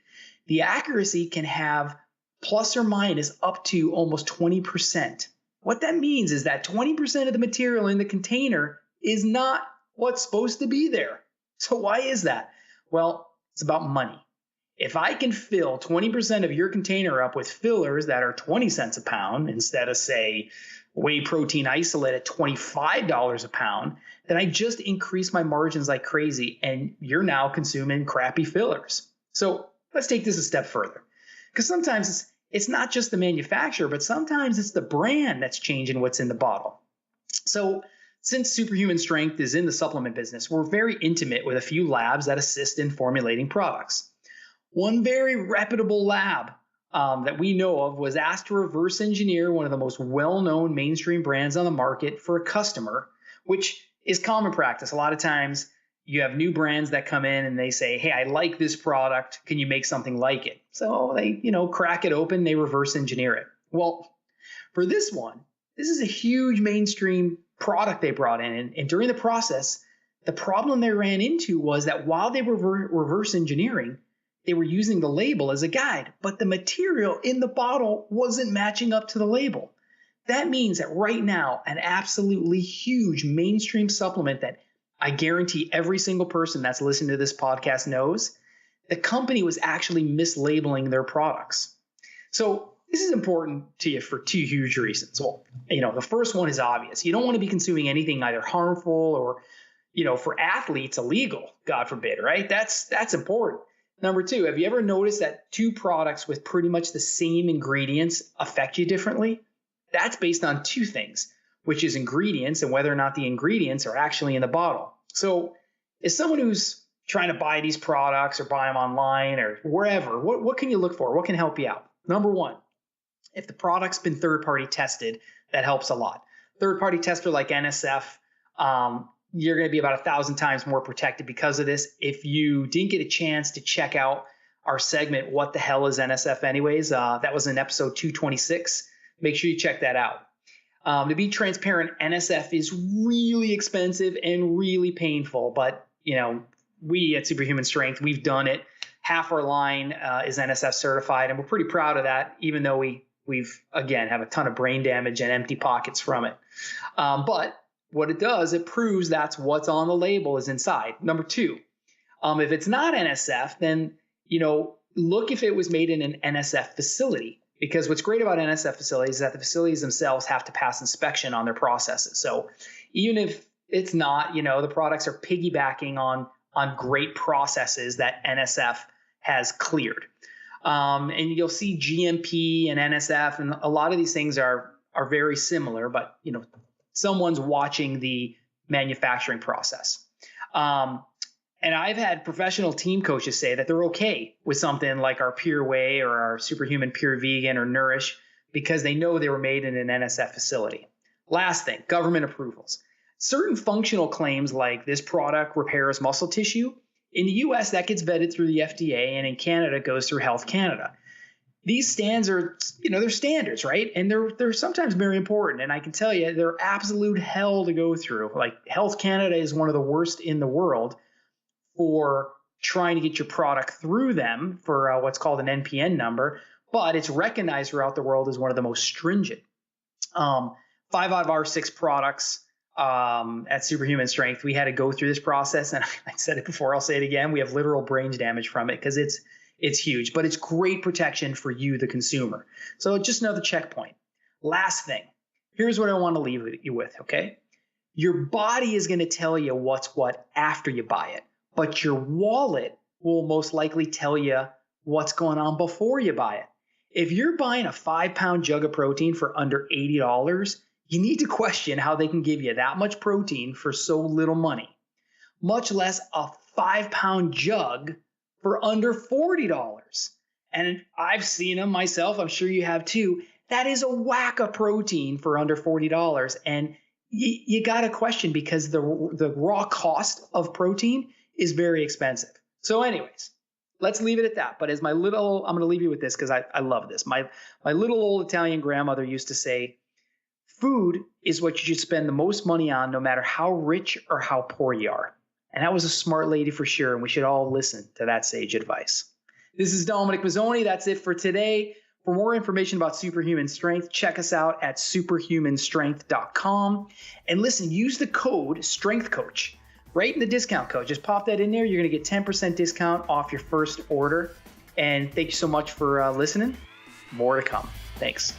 the accuracy can have plus or minus up to almost 20%. What that means is that 20% of the material in the container is not what's supposed to be there. So why is that? Well, it's about money. If I can fill 20% of your container up with fillers that are 20 cents a pound instead of, say, whey protein isolate at $25 a pound, then I just increase my margins like crazy, and you're now consuming crappy fillers. So let's take this a step further, because sometimes it's not just the manufacturer, but sometimes it's the brand that's changing what's in the bottle. So since Superhuman Strength is in the supplement business, we're very intimate with a few labs that assist in formulating products. One very reputable lab that we know of was asked to reverse engineer one of the most well-known mainstream brands on the market for a customer, which is common practice. A lot of times you have new brands that come in and they say, hey, I like this product. Can you make something like it? So they, crack it open, they reverse engineer it. Well, for this one, this is a huge mainstream product they brought in. And during the process, the problem they ran into was that while they were reverse engineering, they were using the label as a guide, but the material in the bottle wasn't matching up to the label. That means that right now, an absolutely huge mainstream supplement that I guarantee every single person that's listening to this podcast knows, the company was actually mislabeling their products. So this is important to you for two huge reasons. Well, the first one is obvious. You don't want to be consuming anything either harmful or, for athletes, illegal, God forbid, right? That's important. Number two, have you ever noticed that two products with pretty much the same ingredients affect you differently? That's based on two things, which is ingredients and whether or not the ingredients are actually in the bottle. So as someone who's trying to buy these products or buy them online or wherever, what can you look for? What can help you out? Number one, if the product's been third-party tested, that helps a lot. Third-party tester like NSF, you're going to be about 1,000 times more protected because of this. If you didn't get a chance to check out our segment, What the Hell is NSF Anyways? That was in episode 226. Make sure you check that out. To be transparent, NSF is really expensive and really painful, but we at Superhuman Strength, we've done it. Half our line is NSF certified, and we're pretty proud of that, even though we've again have a ton of brain damage and empty pockets from it. But what it does, it proves that's what's on the label is inside. Number two, if it's not NSF, then look if it was made in an NSF facility. Because what's great about NSF facilities is that the facilities themselves have to pass inspection on their processes. So even if it's not, the products are piggybacking on great processes that NSF has cleared. And you'll see GMP and NSF, and a lot of these things are very similar, but someone's watching the manufacturing process. And I've had professional team coaches say that they're okay with something like our Pure Whey or our Superhuman Pure Vegan or Nourish because they know they were made in an NSF facility. Last thing, government approvals. Certain functional claims like this product repairs muscle tissue, in the US that gets vetted through the FDA, and in Canada it goes through Health Canada. These stands are, they're standards, right? And they're sometimes very important. And I can tell you, they're absolute hell to go through. Like Health Canada is one of the worst in the world for trying to get your product through them for what's called an NPN number, but it's recognized throughout the world as one of the most stringent. 5 out of our 6 products at Superhuman Strength, we had to go through this process. And I said it before, I'll say it again. We have literal brain damage from it because it's huge, but it's great protection for you, the consumer. So just another checkpoint. Last thing, here's what I want to leave you with, okay? Your body is going to tell you what's what after you buy it, but your wallet will most likely tell you what's going on before you buy it. If you're buying a 5-pound jug of protein for under $80, you need to question how they can give you that much protein for so little money, much less a 5-pound jug for under $40. And I've seen them myself. I'm sure you have too. That is a whack of protein for under $40. And you got to question because the raw cost of protein is very expensive. So anyways, let's leave it at that. But as I'm going to leave you with this because I love this. My little old Italian grandmother used to say, food is what you should spend the most money on, no matter how rich or how poor you are. And that was a smart lady for sure. And we should all listen to that sage advice. This is Dominic Mazzoni. That's it for today. For more information about Superhuman Strength, check us out at superhumanstrength.com. And listen, use the code STRENGTHCOACH right in the discount code. Just pop that in there. You're going to get 10% discount off your first order. And thank you so much for listening. More to come. Thanks.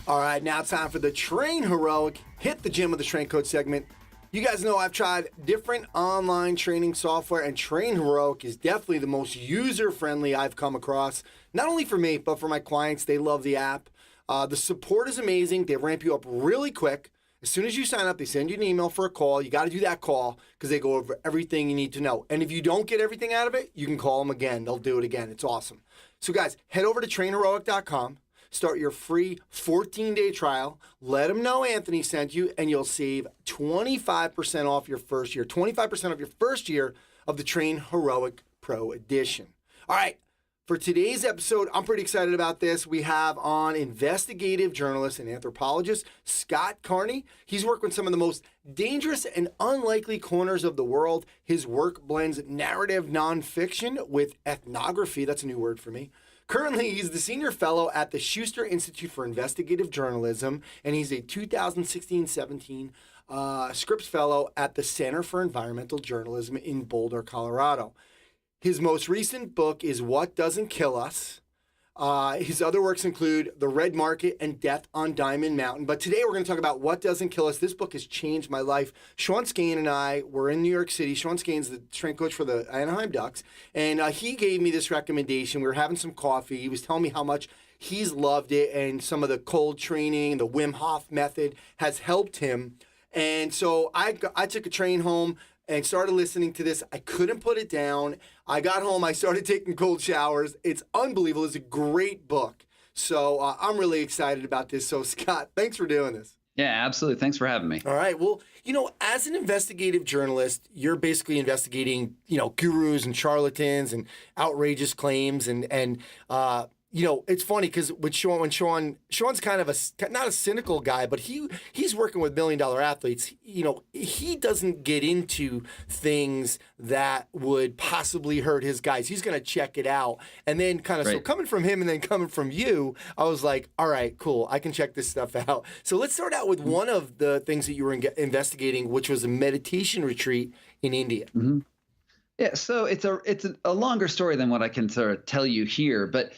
All right, now it's time for the Train Heroic Hit the Gym with the Strength Coach segment. You guys know I've tried different online training software, and Train Heroic is definitely the most user-friendly I've come across. Not only for me, but for my clients. They love the app. The support is amazing. They ramp you up really quick. As soon as you sign up, they send you an email for a call. You got to do that call because they go over everything you need to know. And if you don't get everything out of it, you can call them again. They'll do it again. It's awesome. So guys, head over to trainheroic.com. Start your free 14-day trial. Let them know Anthony sent you, and you'll save 25% off your first year. 25% off your first year of the Train Heroic Pro Edition. All right, for today's episode, I'm pretty excited about this. We have on investigative journalist and anthropologist Scott Carney. He's worked with some of the most dangerous and unlikely corners of the world. His work blends narrative nonfiction with ethnography. That's a new word for me. Currently, he's the senior fellow at the Schuster Institute for Investigative Journalism, and he's a 2016-17 Scripps Fellow at the Center for Environmental Journalism in Boulder, Colorado. His most recent book is What Doesn't Kill Us. His other works include The Red Market and Death on Diamond Mountain. But today we're going to talk about What Doesn't Kill Us. This book has changed my life. Sean Skane and I were in New York City. Sean Skane's the strength coach for the Anaheim Ducks. And he gave me this recommendation. We were having some coffee. He was telling me how much he's loved it and some of the cold training, the Wim Hof method has helped him. And so I took a train home and started listening to this. I couldn't put it down. I got home. I started taking cold showers. It's unbelievable. It's a great book. So I'm really excited about this. So, Scott, thanks for doing this. Yeah, absolutely. Thanks for having me. All right. Well, as an investigative journalist, you're basically investigating, gurus and charlatans and outrageous claims and it's funny because with Sean's kind of not a cynical guy, but he's working with $1 million athletes. He doesn't get into things that would possibly hurt his guys. He's going to check it out. And then So coming from him and then coming from you, I was like, all right, cool. I can check this stuff out. So let's start out with one of the things that you were investigating, which was a meditation retreat in India. Mm-hmm. Yeah. So it's a longer story than what I can sort of tell you here, but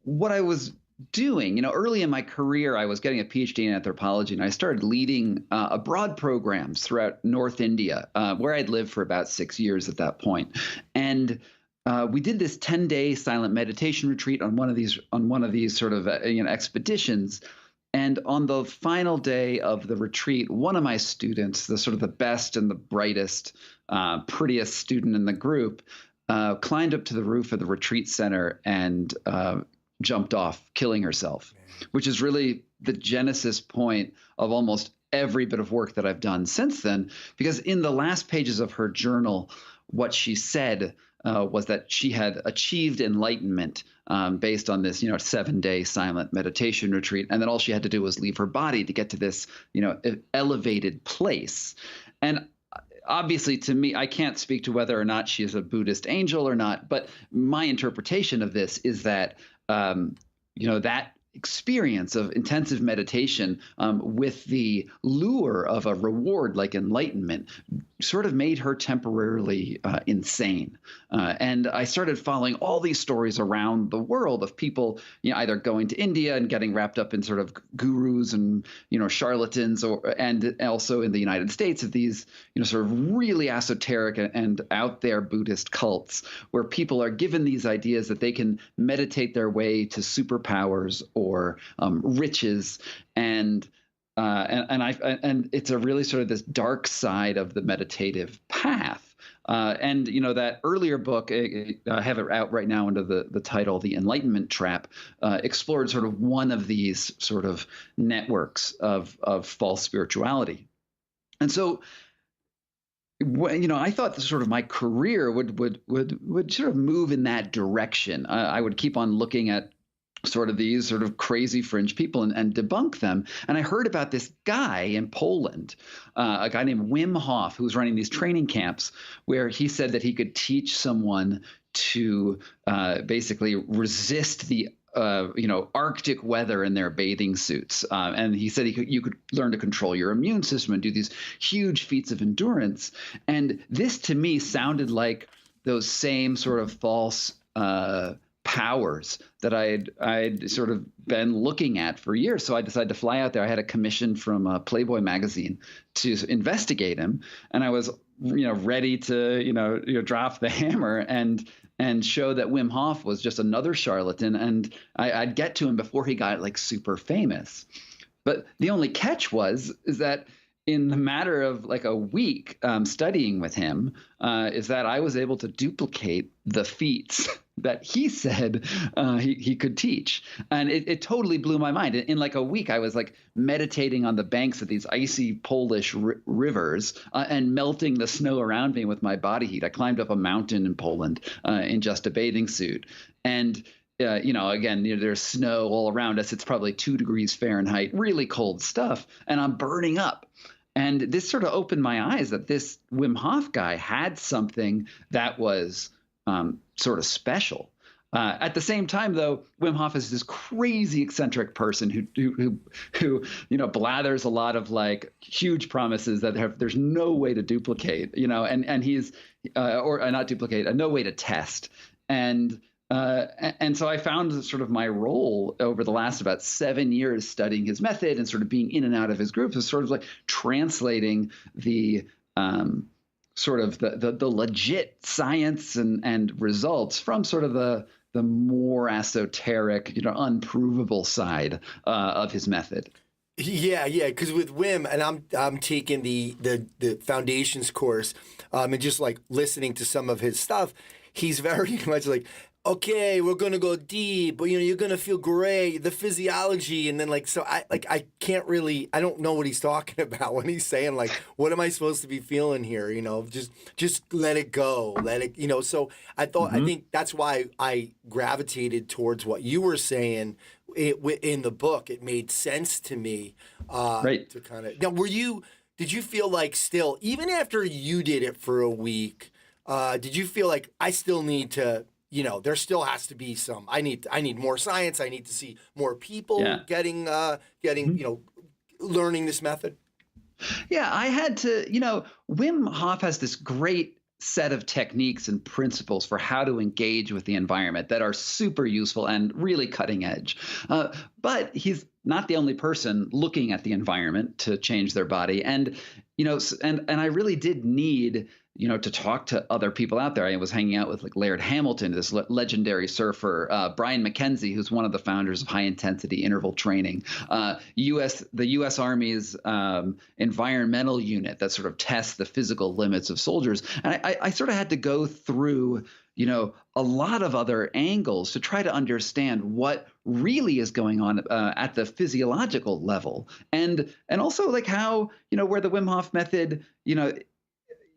what I was doing, early in my career, I was getting a PhD in anthropology, and I started leading abroad programs throughout North India, where I'd lived for about 6 years at that point. And we did this 10-day silent meditation retreat on one of these sort of expeditions. And on the final day of the retreat, one of my students, the sort of the best and the brightest, prettiest student in the group, climbed up to the roof of the retreat center and jumped off, killing herself, which is really the genesis point of almost every bit of work that I've done since then. Because in the last pages of her journal, what she said was that she had achieved enlightenment based on this, 7-day silent meditation retreat. And then all she had to do was leave her body to get to this, elevated place. And obviously, to me, I can't speak to whether or not she is a Buddhist angel or not, but my interpretation of this is that, that experience of intensive meditation with the lure of a reward like enlightenment sort of made her temporarily insane. And I started following all these stories around the world of people, either going to India and getting wrapped up in sort of gurus and, charlatans, and also in the United States of these, sort of really esoteric and out there Buddhist cults where people are given these ideas that they can meditate their way to superpowers or riches, and it's a really sort of this dark side of the meditative path. And that earlier book, I have it out right now under the title "The Enlightenment Trap," explored sort of one of these sort of networks of false spirituality. And so, I thought sort of my career would sort of move in that direction. I would keep on looking at sort of these sort of crazy fringe people and debunk them. And I heard about this guy in Poland, a guy named Wim Hof, who was running these training camps where he said that he could teach someone to basically resist the Arctic weather in their bathing suits. And he said you could learn to control your immune system and do these huge feats of endurance. And this to me sounded like those same sort of false powers that I'd sort of been looking at for years. So I decided to fly out there. I had a commission from Playboy magazine to investigate him, and I was ready to drop the hammer and show that Wim Hof was just another charlatan, and I'd get to him before he got like super famous. But the only catch is that in the matter of like a week studying with him, is that I was able to duplicate the feats that he said he could teach. And it totally blew my mind. In like a week, I was like meditating on the banks of these icy Polish rivers and melting the snow around me with my body heat. I climbed up a mountain in Poland in just a bathing suit. And again, there's snow all around us. It's probably 2 degrees Fahrenheit, really cold stuff. And I'm burning up. And this sort of opened my eyes that this Wim Hof guy had something that was sort of special. At the same time, though, Wim Hof is this crazy eccentric person who blathers a lot of like huge promises that there's no way to duplicate, and he's or not duplicate, no way to test. And so I found sort of my role over the last about 7 years studying his method and sort of being in and out of his groups is sort of like translating the sort of the legit science and results from sort of the more esoteric, unprovable side of his method. Yeah, because with Wim, and I'm taking the foundations course, and just like listening to some of his stuff, he's very much like, okay, we're gonna go deep, but you're gonna feel great, the physiology, and then I can't really, I don't know what he's talking about when he's saying like, what am I supposed to be feeling here? Just let it go, So I thought, I think that's why I gravitated towards what you were saying in the book. It made sense to me, right? To kind of now, did you feel like still, even after you did it for a week, did you feel like I still need to? There still has to be some. I need more science. I need to see more people getting learning this method. Yeah, I had to. Wim Hof has this great set of techniques and principles for how to engage with the environment that are super useful and really cutting edge. But he's not the only person looking at the environment to change their body, and I really did need to talk to other people out there. I was hanging out with like Laird Hamilton, this legendary surfer, Brian McKenzie, who's one of the founders of high intensity interval training, the U.S. Army's environmental unit that sort of tests the physical limits of soldiers. And I sort of had to go through, a lot of other angles to try to understand what really is going on at the physiological level, and also like how, where the Wim Hof method,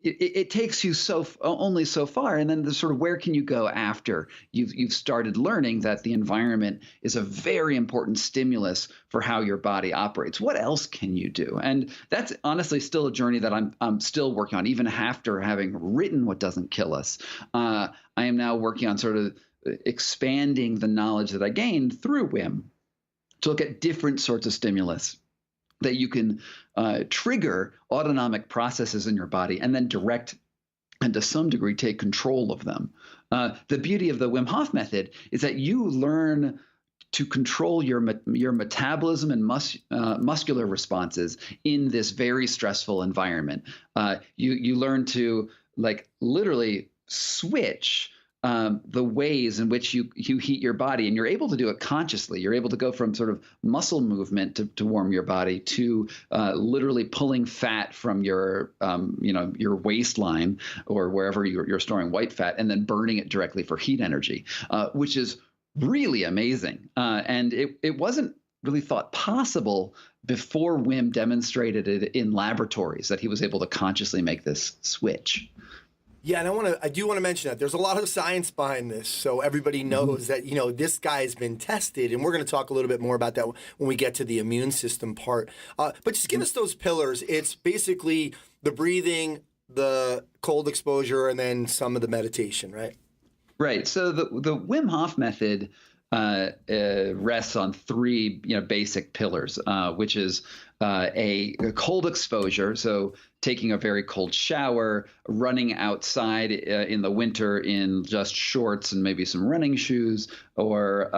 it takes you only so far, and then the sort of where can you go after you've started learning that the environment is a very important stimulus for how your body operates. What else can you do? And that's honestly still a journey that I'm still working on, even after having written What Doesn't Kill Us. I am now working on sort of expanding the knowledge that I gained through WIM to look at different sorts of stimulus that you can trigger autonomic processes in your body and then direct and to some degree take control of them. The beauty of the Wim Hof method is that you learn to control your metabolism and muscular responses in this very stressful environment. You learn to like literally switch the ways in which you heat your body, and you're able to do it consciously. You're able to go from sort of muscle movement to warm your body to literally pulling fat from your waistline or wherever you're storing white fat, and then burning it directly for heat energy, which is really amazing. And it wasn't really thought possible before Wim demonstrated it in laboratories, that he was able to consciously make this switch. Yeah, and I do want to mention that there's a lot of science behind this, so everybody knows that this guy has been tested, and we're going to talk a little bit more about that when we get to the immune system part. But just give us those pillars. It's basically the breathing, the cold exposure, and then some of the meditation, right? Right. So the Wim Hof method rests on three basic pillars, which is a cold exposure, so taking a very cold shower, running outside in the winter in just shorts and maybe some running shoes, or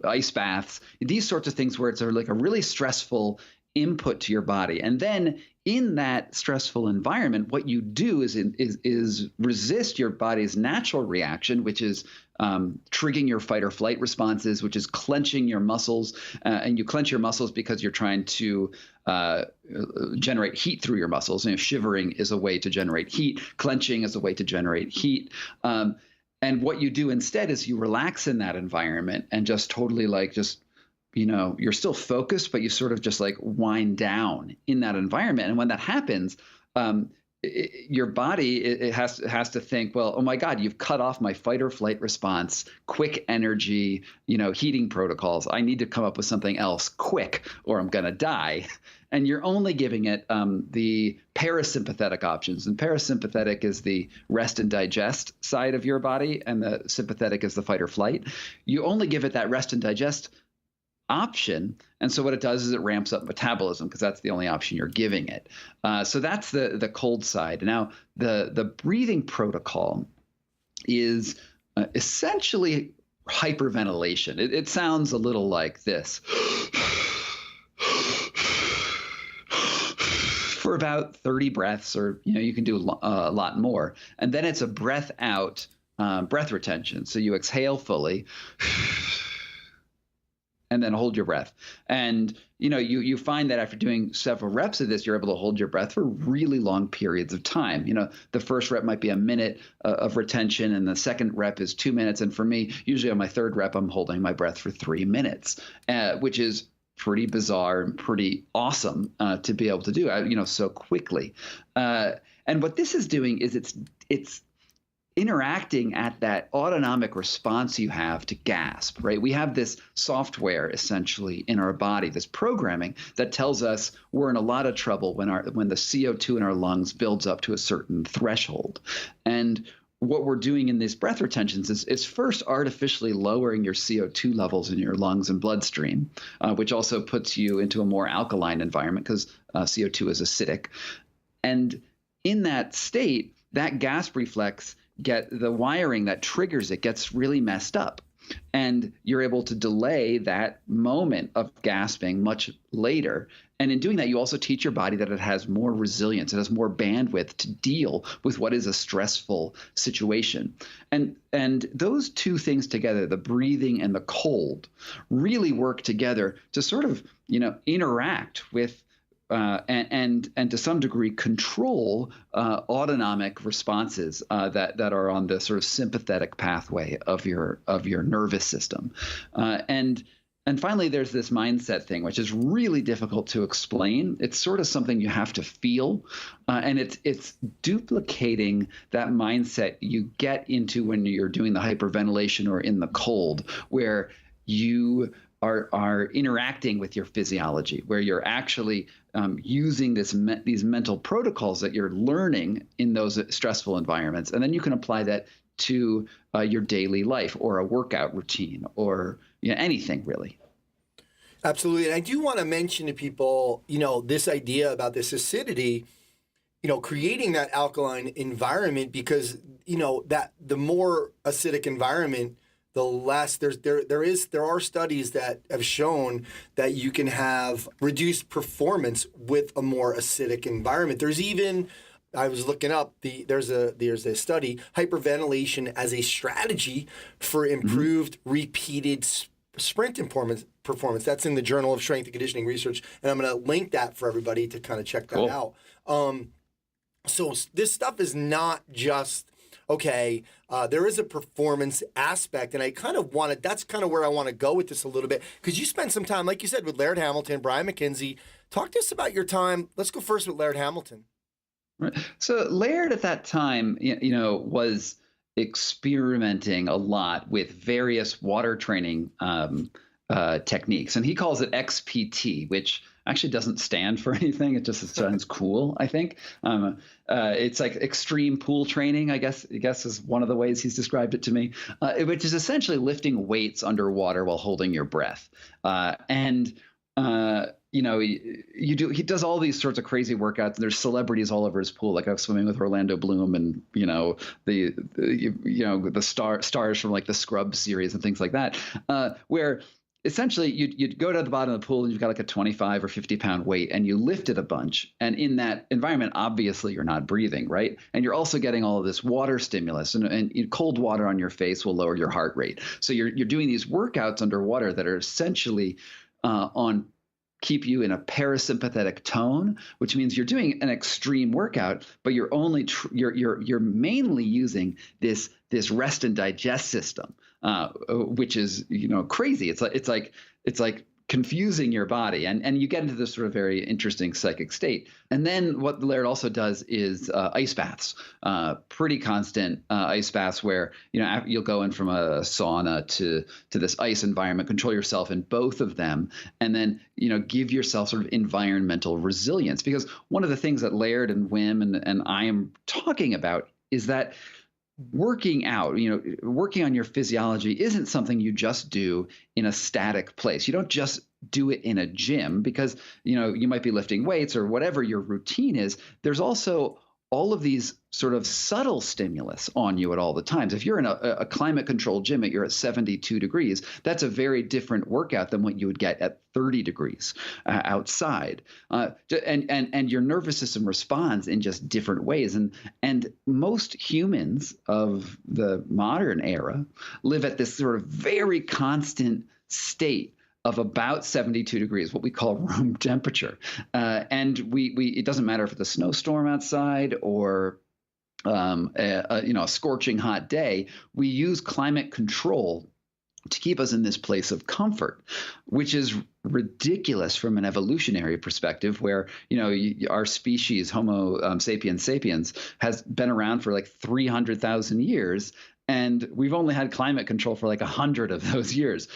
ice baths, these sorts of things where it's like a really stressful input to your body. And then in that stressful environment, what you do is resist your body's natural reaction, which is triggering your fight or flight responses, which is clenching your muscles. And you clench your muscles because you're trying to generate heat through your muscles. Shivering is a way to generate heat. Clenching is a way to generate heat. And what you do instead is you relax in that environment and just totally you're still focused, but you sort of just like wind down in that environment. And when that happens, your body it has to think, well, oh my God, you've cut off my fight or flight response, quick energy, heating protocols. I need to come up with something else quick or I'm going to die. And you're only giving it the parasympathetic options. And parasympathetic is the rest and digest side of your body, and the sympathetic is the fight or flight. You only give it that rest and digest option, and so what it does is it ramps up metabolism because that's the only option you're giving it. So that's the cold side. Now the breathing protocol is essentially hyperventilation. It sounds a little like this. For about 30 breaths, or you can do a lot more, and then it's a breath out, breath retention. So you exhale fully and then hold your breath. And you find that after doing several reps of this, you're able to hold your breath for really long periods of time. The first rep might be a minute of retention, and the second rep is 2 minutes. And for me, usually on my third rep, I'm holding my breath for 3 minutes, which is pretty bizarre and pretty awesome to be able to do, so quickly. And what this is doing is it's interacting at that autonomic response you have to gasp, right? We have this software essentially in our body, this programming that tells us we're in a lot of trouble when the CO2 in our lungs builds up to a certain threshold. And what we're doing in these breath retentions is first artificially lowering your CO2 levels in your lungs and bloodstream, which also puts you into a more alkaline environment because CO2 is acidic. And in that state, that gasp reflex the wiring that triggers it gets really messed up. And you're able to delay that moment of gasping much later. And in doing that, you also teach your body that it has more resilience, it has more bandwidth to deal with what is a stressful situation. And those two things together, the breathing and the cold, really work together to sort of, interact with and to some degree control autonomic responses that are on the sort of sympathetic pathway of your nervous system, and And finally, there's this mindset thing, which is really difficult to explain. It's sort of something you have to feel, and it's duplicating that mindset you get into when you're doing the hyperventilation or in the cold, where you are interacting with your physiology, where you're actually using these mental protocols that you're learning in those stressful environments, and then you can apply that to your daily life or a workout routine or anything really. Absolutely. And I do want to mention to people, this idea about this acidity, creating that alkaline environment, because, that the more acidic environment, the less there are studies that have shown that you can have reduced performance with a more acidic environment. There's even, I was looking up, there's a study, hyperventilation as a strategy for improved repeated sprint performance. That's in the Journal of Strength and Conditioning Research, and I'm going to link that for everybody to kind of check that out. So this stuff is not just, okay, there is a performance aspect, and I kind of that's kind of where I want to go with this a little bit, because you spent some time, like you said, with Laird Hamilton, Brian McKenzie. Talk to us about your time. Let's go first with Laird Hamilton. Right. So Laird at that time, was experimenting a lot with various water training techniques, and he calls it XPT, which actually doesn't stand for anything. It just sounds cool, I think. It's like extreme pool training, I guess is one of the ways he's described it to me, which is essentially lifting weights underwater while holding your breath. He does all these sorts of crazy workouts, and there's celebrities all over his pool. Like I was swimming with Orlando Bloom, and the stars from like the Scrubs series and things like that, where essentially you'd go to the bottom of the pool and you've got like a 25 or 50 pound weight, and you lift it a bunch. And in that environment, obviously you're not breathing, right? And you're also getting all of this water stimulus, and cold water on your face will lower your heart rate. So you're doing these workouts underwater that are essentially keep you in a parasympathetic tone, which means you're doing an extreme workout, but you're only you're mainly using this rest and digest system, which is crazy. It's like confusing your body, and you get into this sort of very interesting psychic state. And then what Laird also does is ice baths, pretty constant ice baths, where you'll go in from a sauna to this ice environment, control yourself in both of them, and then give yourself sort of environmental resilience. Because one of the things that Laird and Wim and I am talking about is that working out, working on your physiology isn't something you just do in a static place. You don't just do it in a gym, because, you might be lifting weights or whatever your routine is. There's also all of these sort of subtle stimulus on you at all the times. If you're in a climate controlled gym and you're at 72 degrees, that's a very different workout than what you would get at 30 degrees outside. And your nervous system responds in just different ways. And most humans of the modern era live at this sort of very constant state of about 72 degrees, what we call room temperature. And it doesn't matter if it's a snowstorm outside or a scorching hot day, we use climate control to keep us in this place of comfort, which is ridiculous from an evolutionary perspective, where, our species, Homo sapiens sapiens, has been around for like 300,000 years, and we've only had climate control for like 100 of those years.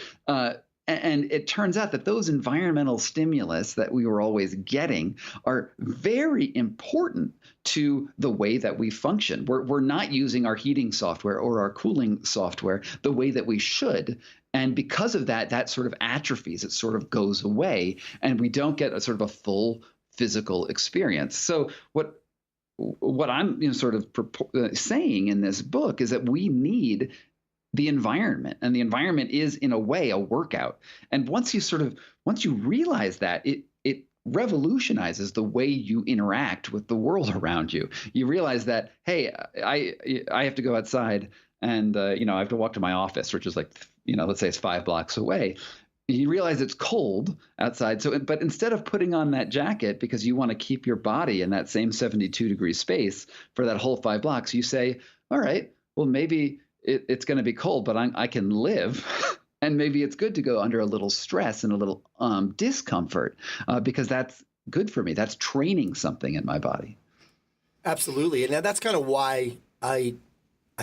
And it turns out that those environmental stimulus that we were always getting are very important to the way that we function. We're not using our heating software or our cooling software the way that we should. And because of that, that sort of atrophies, it sort of goes away, and we don't get a sort of a full physical experience. So what I'm sort of saying in this book is that we need the environment, and the environment is in a way a workout. And once you realize that, it revolutionizes the way you interact with the world around you. You realize that, hey, I have to go outside, and I have to walk to my office, which is like, let's say it's 5 blocks away. You realize it's cold outside. But instead of putting on that jacket because you want to keep your body in that same 72 degree space for that whole 5 blocks, you say, all right, well, maybe it's going to be cold, but I can live And maybe it's good to go under a little stress and a little discomfort because that's good for me. That's training something in my body. Absolutely. And that's kind of why I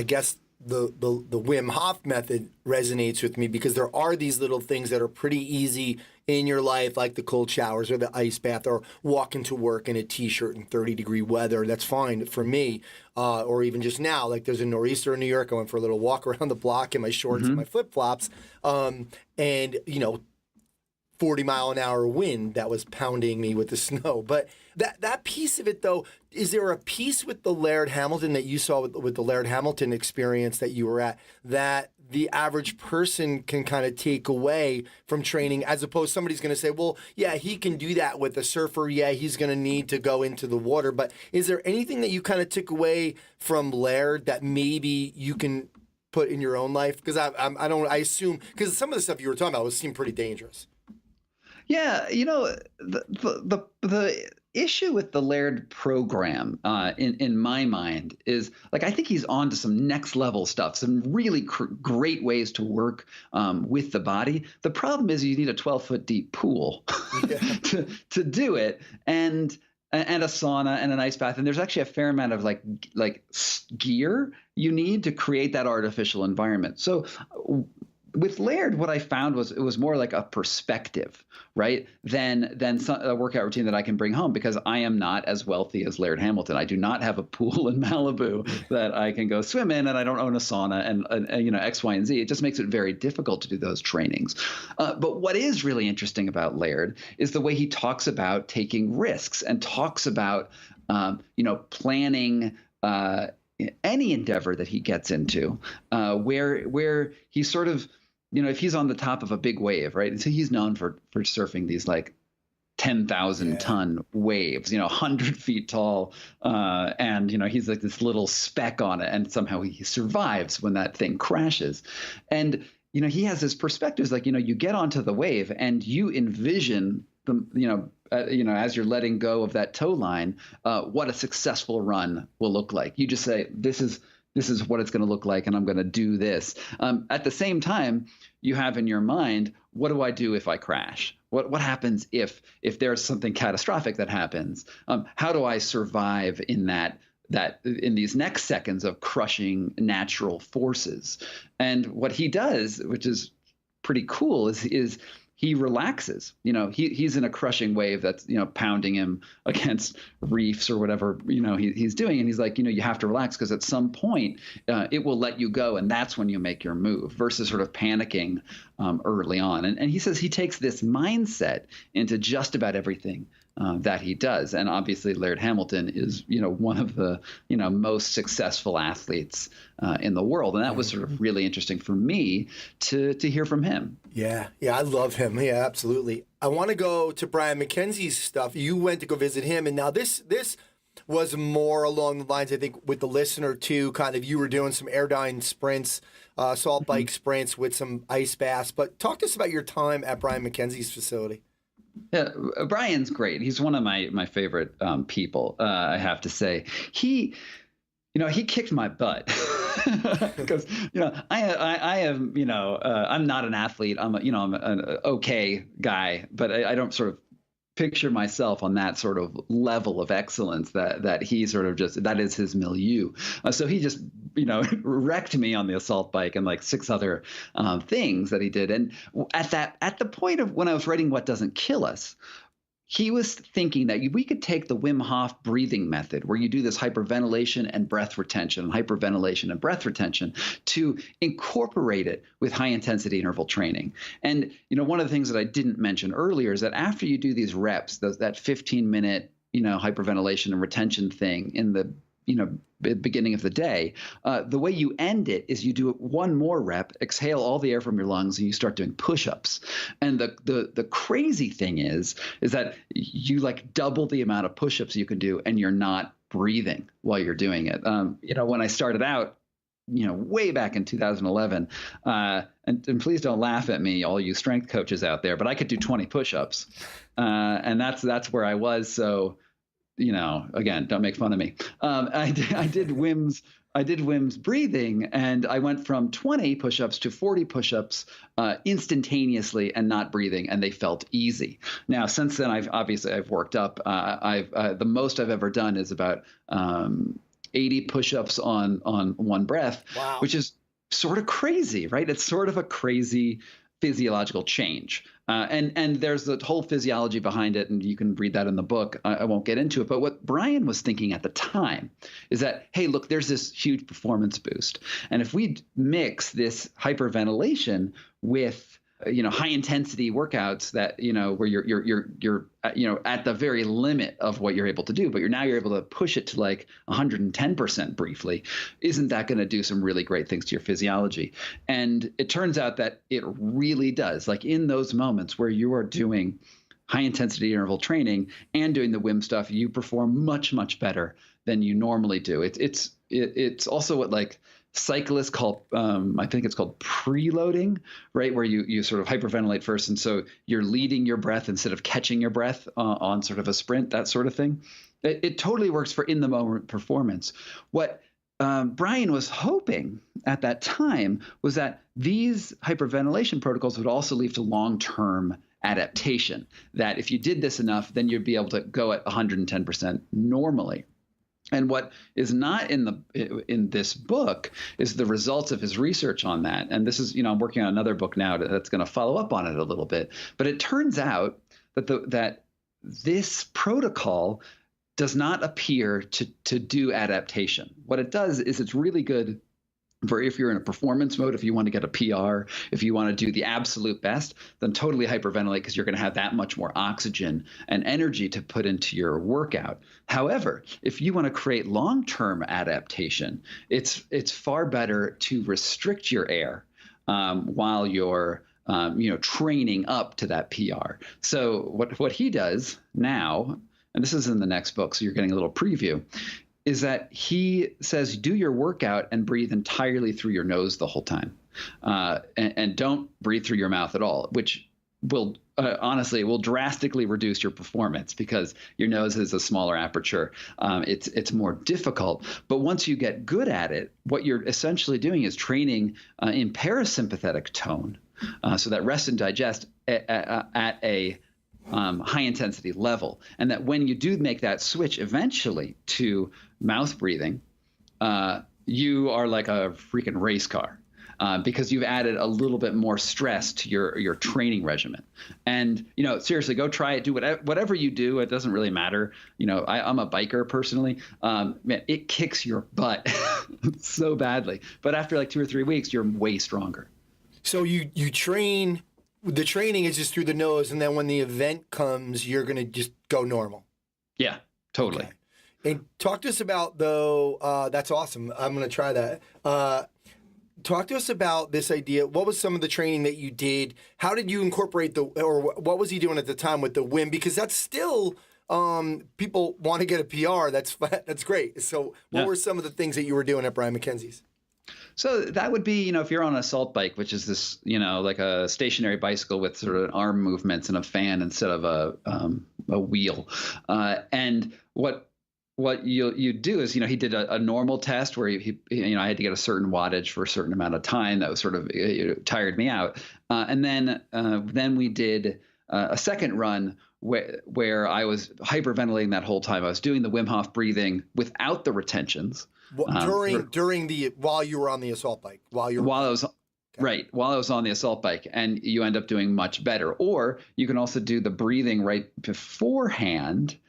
guess the Wim Hof method resonates with me, because there are these little things that are pretty easy in your life, like the cold showers or the ice bath or walking to work in a T-shirt in 30-degree weather. That's fine for me. Or even just now, like there's a nor'easter in New York. I went for a little walk around the block in my shorts and my flip-flops. And, 40-mile-an-hour wind that was pounding me with the snow. But that piece of it, though, is there a piece with the Laird Hamilton that you saw with the Laird Hamilton experience that you were at that the average person can kind of take away from training, as opposed somebody's going to say, well, yeah, he can do that with a surfer. Yeah, he's going to need to go into the water. But is there anything that you kind of took away from Laird that maybe you can put in your own life? Because I assume, because some of the stuff you were talking about seemed pretty dangerous. Yeah, the issue with the Laird program, in my mind, is like I think he's on to some next level stuff, some really great ways to work with the body. The problem is you need a 12-foot deep pool to do it, and a sauna and an ice bath, and there's actually a fair amount of like gear you need to create that artificial environment. So with Laird, what I found was it was more like a perspective, right, than a workout routine that I can bring home, because I am not as wealthy as Laird Hamilton. I do not have a pool in Malibu that I can go swim in, and I don't own a sauna and X, Y, and Z. It just makes it very difficult to do those trainings. But what is really interesting about Laird is the way he talks about taking risks and talks about planning any endeavor that he gets into, where he sort of, if he's on the top of a big wave, right? And so he's known for surfing these like 10,000 ton waves, 100 feet tall. And, he's like this little speck on it, and somehow he survives when that thing crashes. And, he has this perspective, like, you get onto the wave and you envision as you're letting go of that tow line, what a successful run will look like. You just say, this is what it's going to look like, and I'm going to do this. At the same time, you have in your mind, what do I do if I crash? What happens if there's something catastrophic that happens? How do I survive in that in these next seconds of crushing natural forces? And what he does, which is pretty cool, is he relaxes. He's in a crushing wave that's, pounding him against reefs or whatever, he's doing. And he's like, you have to relax, because at some point it will let you go. And that's when you make your move, versus sort of panicking early on. And he says he takes this mindset into just about everything that he does. And obviously Laird Hamilton is, one of the, most successful athletes in the world. And that was sort of really interesting for me to hear from him. Yeah, I love him. Yeah, absolutely. I want to go to Brian McKenzie's stuff. You went to go visit him, and now this was more along the lines, I think, with the listener too. Kind of, you were doing some Airdyne sprints, salt bike sprints with some ice baths. But talk to us about your time at Brian McKenzie's facility. Yeah, Brian's great. He's one of my favorite people, I have to say. He kicked my butt because, I am, I'm not an athlete. I'm an okay guy, but I don't sort of picture myself on that sort of level of excellence that he sort of just, that is his milieu. So he just, wrecked me on the assault bike and like 6 other things that he did. And at the point of when I was writing What Doesn't Kill Us, he was thinking that we could take the Wim Hof breathing method, where you do this hyperventilation and breath retention, to incorporate it with high-intensity interval training. And, one of the things that I didn't mention earlier is that after you do these reps, that 15-minute, hyperventilation and retention thing in the beginning of the day, the way you end it is you do one more rep, exhale all the air from your lungs, and you start doing push-ups. And the crazy thing is that you like double the amount of push-ups you can do, and you're not breathing while you're doing it. When I started out, way back in 2011, and please don't laugh at me, all you strength coaches out there, but I could do 20 push-ups, and that's where I was. So, again, don't make fun of me. I did Wim's Wim's breathing, and I went from 20 push-ups to 40 push-ups instantaneously and not breathing, and they felt easy. Now, since then, I've worked up. The most I've ever done is about 80 push-ups on one breath, wow. which is sort of crazy, right? It's sort of a crazy physiological change. And there's the whole physiology behind it, and you can read that in the book. I won't get into it. But what Brian was thinking at the time is that, hey, look, there's this huge performance boost. And if we mix this hyperventilation with high intensity workouts that, where you're at the very limit of what you're able to do, but you're able to push it to like 110% briefly, isn't that going to do some really great things to your physiology? And it turns out that it really does. Like in those moments where you are doing high intensity interval training and doing the WIM stuff, you perform much, much better than you normally do. It's also what like cyclists call, I think it's called preloading, right? Where you sort of hyperventilate first. And so you're leading your breath instead of catching your breath on sort of a sprint, that sort of thing. It totally works for in the moment performance. What Brian was hoping at that time was that these hyperventilation protocols would also lead to long-term adaptation, that if you did this enough, then you'd be able to go at 110% normally. And what is not in this book is the results of his research on that. And this is, I'm working on another book now that's going to follow up on it a little bit. But it turns out that this protocol does not appear to do adaptation. What it does is it's really good for if you're in a performance mode, if you want to get a PR, if you want to do the absolute best, then totally hyperventilate because you're going to have that much more oxygen and energy to put into your workout. However, if you want to create long-term adaptation, it's far better to restrict your air while you're training up to that PR. So what he does now, and this is in the next book, so you're getting a little preview, is that he says do your workout and breathe entirely through your nose the whole time, and don't breathe through your mouth at all, which will honestly will drastically reduce your performance because your nose is a smaller aperture. It's more difficult. But once you get good at it, what you're essentially doing is training in parasympathetic tone, so that rest and digest at a high intensity level, and that when you do make that switch eventually to mouth breathing, you are like a freaking race car because you've added a little bit more stress to your training regimen. And seriously, go try it. Do whatever you do. It doesn't really matter. I'm a biker personally. Man, it kicks your butt so badly. But after like 2 or 3 weeks, you're way stronger. So you train. The training is just through the nose, and then when the event comes, you're going to just go normal. Yeah, totally. Okay. And talk to us about, though, that's awesome. I'm going to try that. Talk to us about this idea. What was some of the training that you did? How did you incorporate or what was he doing at the time with the WIM? Because that's still, people want to get a PR. That's great. So what were some of the things that you were doing at Brian McKenzie's? So that would be, if you're on an assault bike, which is this, like a stationary bicycle with sort of arm movements and a fan instead of a wheel. And what you do is, he did a normal test where he I had to get a certain wattage for a certain amount of time. That was sort of tired me out. And then we did a second run where I was hyperventilating that whole time. I was doing the Wim Hof breathing without the retentions. While you were on the assault bike, while I was on the assault bike, and you end up doing much better. Or you can also do the breathing right beforehand,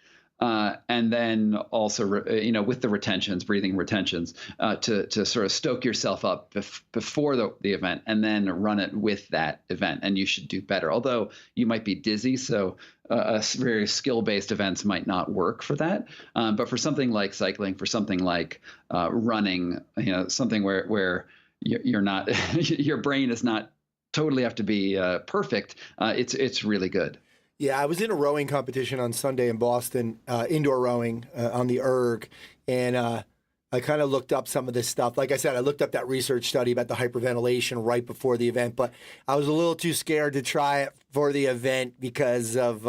and then also with the breathing retentions, to sort of stoke yourself up before the event, and then run it with that event, and you should do better. Although you might be dizzy, so very skill-based events might not work for that. But for something like cycling, for something like running, something where you're not, your brain is not totally have to be perfect. It's really good. Yeah, I was in a rowing competition on Sunday in Boston, indoor rowing on the erg, and I kind of looked up some of this stuff. Like I said, I looked up that research study about the hyperventilation right before the event, but I was a little too scared to try it for the event because of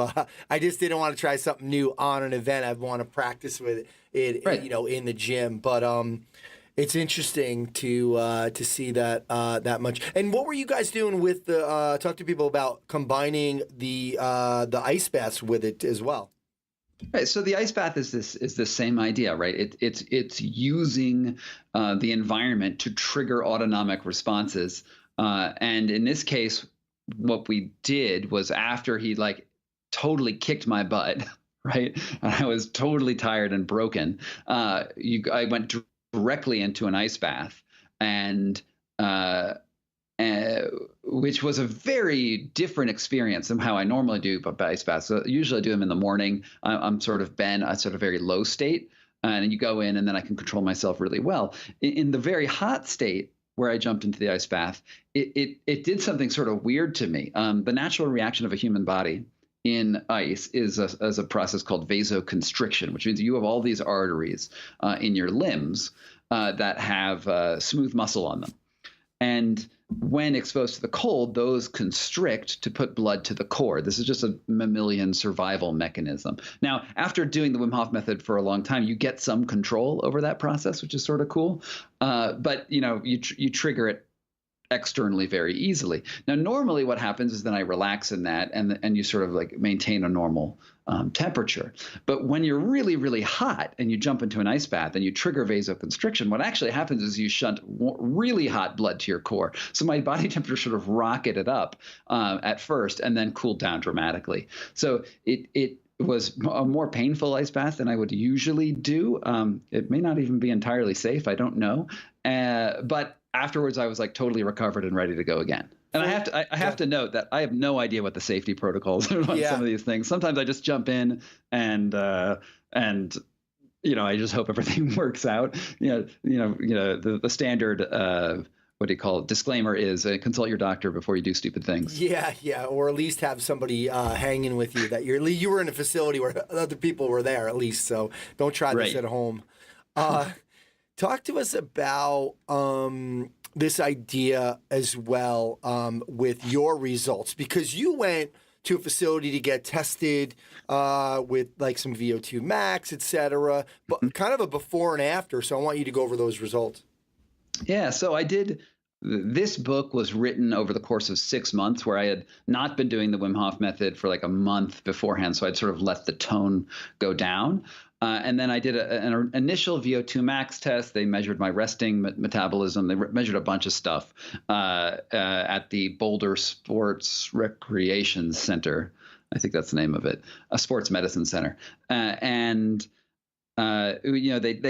I just didn't want to try something new on an event. I want to practice with it, right. In the gym. But It's interesting to see that that much. And what were you guys doing with the talk to people about combining the ice baths with it as well? Right. So the ice bath is this same idea, right? It's using the environment to trigger autonomic responses. And in this case, what we did was after he like totally kicked my butt, right? And I was totally tired and broken. I went directly into an ice bath, and which was a very different experience than how I normally do ice baths. So usually I do them in the morning. I'm sort of been a sort of very low state, and you go in, and then I can control myself really well. In the very hot state where I jumped into the ice bath, it did something sort of weird to me. The natural reaction of a human body in ice is a process called vasoconstriction, which means you have all these arteries in your limbs that have smooth muscle on them. And when exposed to the cold, those constrict to put blood to the core. This is just a mammalian survival mechanism. Now, after doing the Wim Hof method for a long time, you get some control over that process, which is sort of cool. But you trigger it externally very easily. Now, normally what happens is then I relax in that, and you sort of like maintain a normal temperature. But when you're really, really hot and you jump into an ice bath and you trigger vasoconstriction, what actually happens is you shunt really hot blood to your core. So my body temperature sort of rocketed up at first and then cooled down dramatically. So it was a more painful ice bath than I would usually do. It may not even be entirely safe. I don't know. But afterwards, I was like totally recovered and ready to go again. And I have to note that I have no idea what the safety protocols are on some of these things. Sometimes I just jump in and I just hope everything works out. The standard what do you call it? Disclaimer is consult your doctor before you do stupid things. Yeah, or at least have somebody hanging with you that you were in a facility where other people were there at least. So don't try this at home. Talk to us about this idea as well with your results, because you went to a facility to get tested with like some Vo2 Max, et cetera, but kind of a before and after. So I want you to go over those results. Yeah, so I did. This book was written over the course of 6 months, where I had not been doing the Wim Hof method for like a month beforehand. So I'd sort of let the tone go down. And then I did an initial Vo2 Max test. They measured my resting metabolism. They measured a bunch of stuff at the Boulder Sports Recreation Center. I think that's the name of it, a sports medicine center. They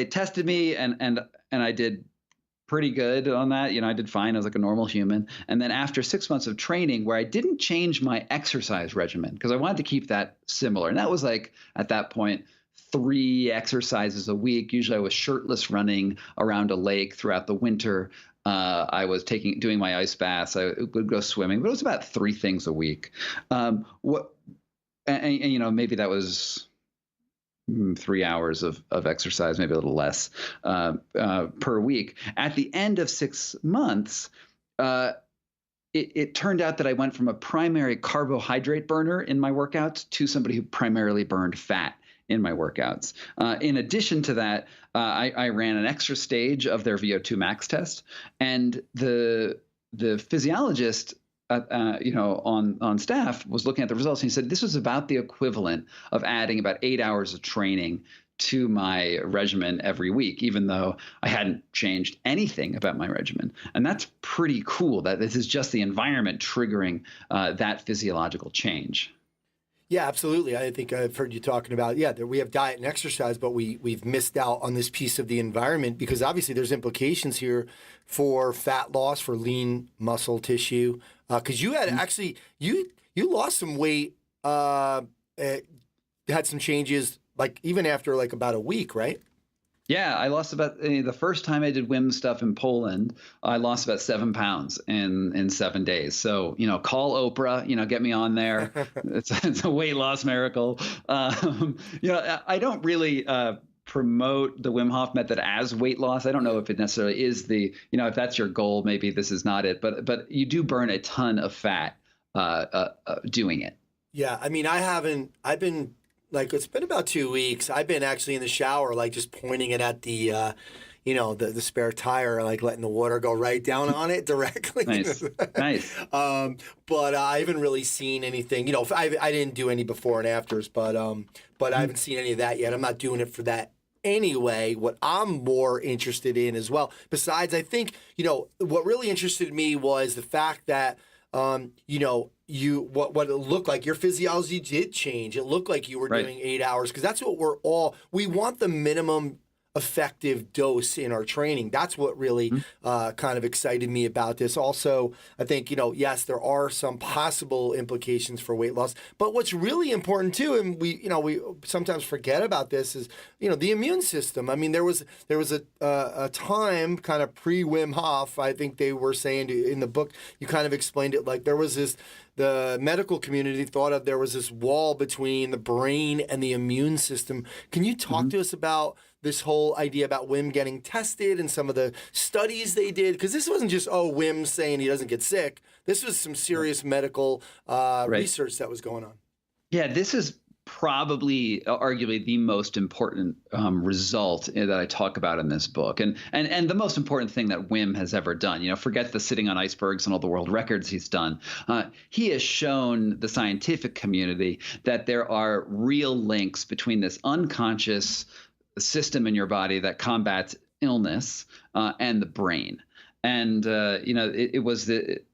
tested me, and I did pretty good on that. I did fine. I was like a normal human. And then after 6 months of training, where I didn't change my exercise regimen because I wanted to keep that similar, and that was like at that point 3 exercises a week. Usually I was shirtless running around a lake throughout the winter. I was doing my ice baths. I would go swimming, but it was about 3 things a week. Maybe that was 3 hours of exercise, maybe a little less per week. At the end of 6 months, it turned out that I went from a primary carbohydrate burner in my workouts to somebody who primarily burned fat in my workouts. In addition to that, I ran an extra stage of their Vo2 Max test, and the physiologist on staff was looking at the results, and he said this was about the equivalent of adding about 8 hours of training to my regimen every week, even though I hadn't changed anything about my regimen. And that's pretty cool that this is just the environment triggering that physiological change. Yeah, absolutely. I think I've heard you talking about, we have diet and exercise, but we've missed out on this piece of the environment, because obviously there's implications here for fat loss, for lean muscle tissue. Because you had actually, you lost some weight, had some changes, like even after like about a week, right? Yeah, I lost about the first time I did Wim stuff in Poland, I lost about 7 pounds in 7 days. So, call Oprah, get me on there. It's a weight loss miracle. I don't really promote the Wim Hof method as weight loss. I don't know if it necessarily is if that's your goal, maybe this is not it. But you do burn a ton of fat doing it. Yeah, I mean, I've been. Like, it's been about 2 weeks. I've been actually in the shower, like just pointing it at the, the spare tire, like letting the water go right down on it directly. Nice. But I haven't really seen anything. I didn't do any before and afters, but I haven't seen any of that yet. I'm not doing it for that anyway. What I'm more interested in as well, besides, I think, what really interested me was the fact that, what it looked like, your physiology did change. It looked like you were doing 8 hours, because that's what we want the minimum effective dose in our training. That's what really kind of excited me about this. Also, I think, yes, there are some possible implications for weight loss, but what's really important too, and we sometimes forget about this, is, the immune system. I mean, there was a time kind of pre-Wim Hof, I think they were saying in the book, you kind of explained it like there was the medical community thought there was this wall between the brain and the immune system. Can you talk to us about this whole idea about Wim getting tested and some of the studies they did? Because this wasn't just, Wim saying he doesn't get sick. This was some serious medical research that was going on. Yeah, this is probably arguably the most important result that I talk about in this book, and the most important thing that Wim has ever done. Forget the sitting on icebergs and all the world records he's done. He has shown the scientific community that there are real links between this unconscious system in your body that combats illness and the brain. And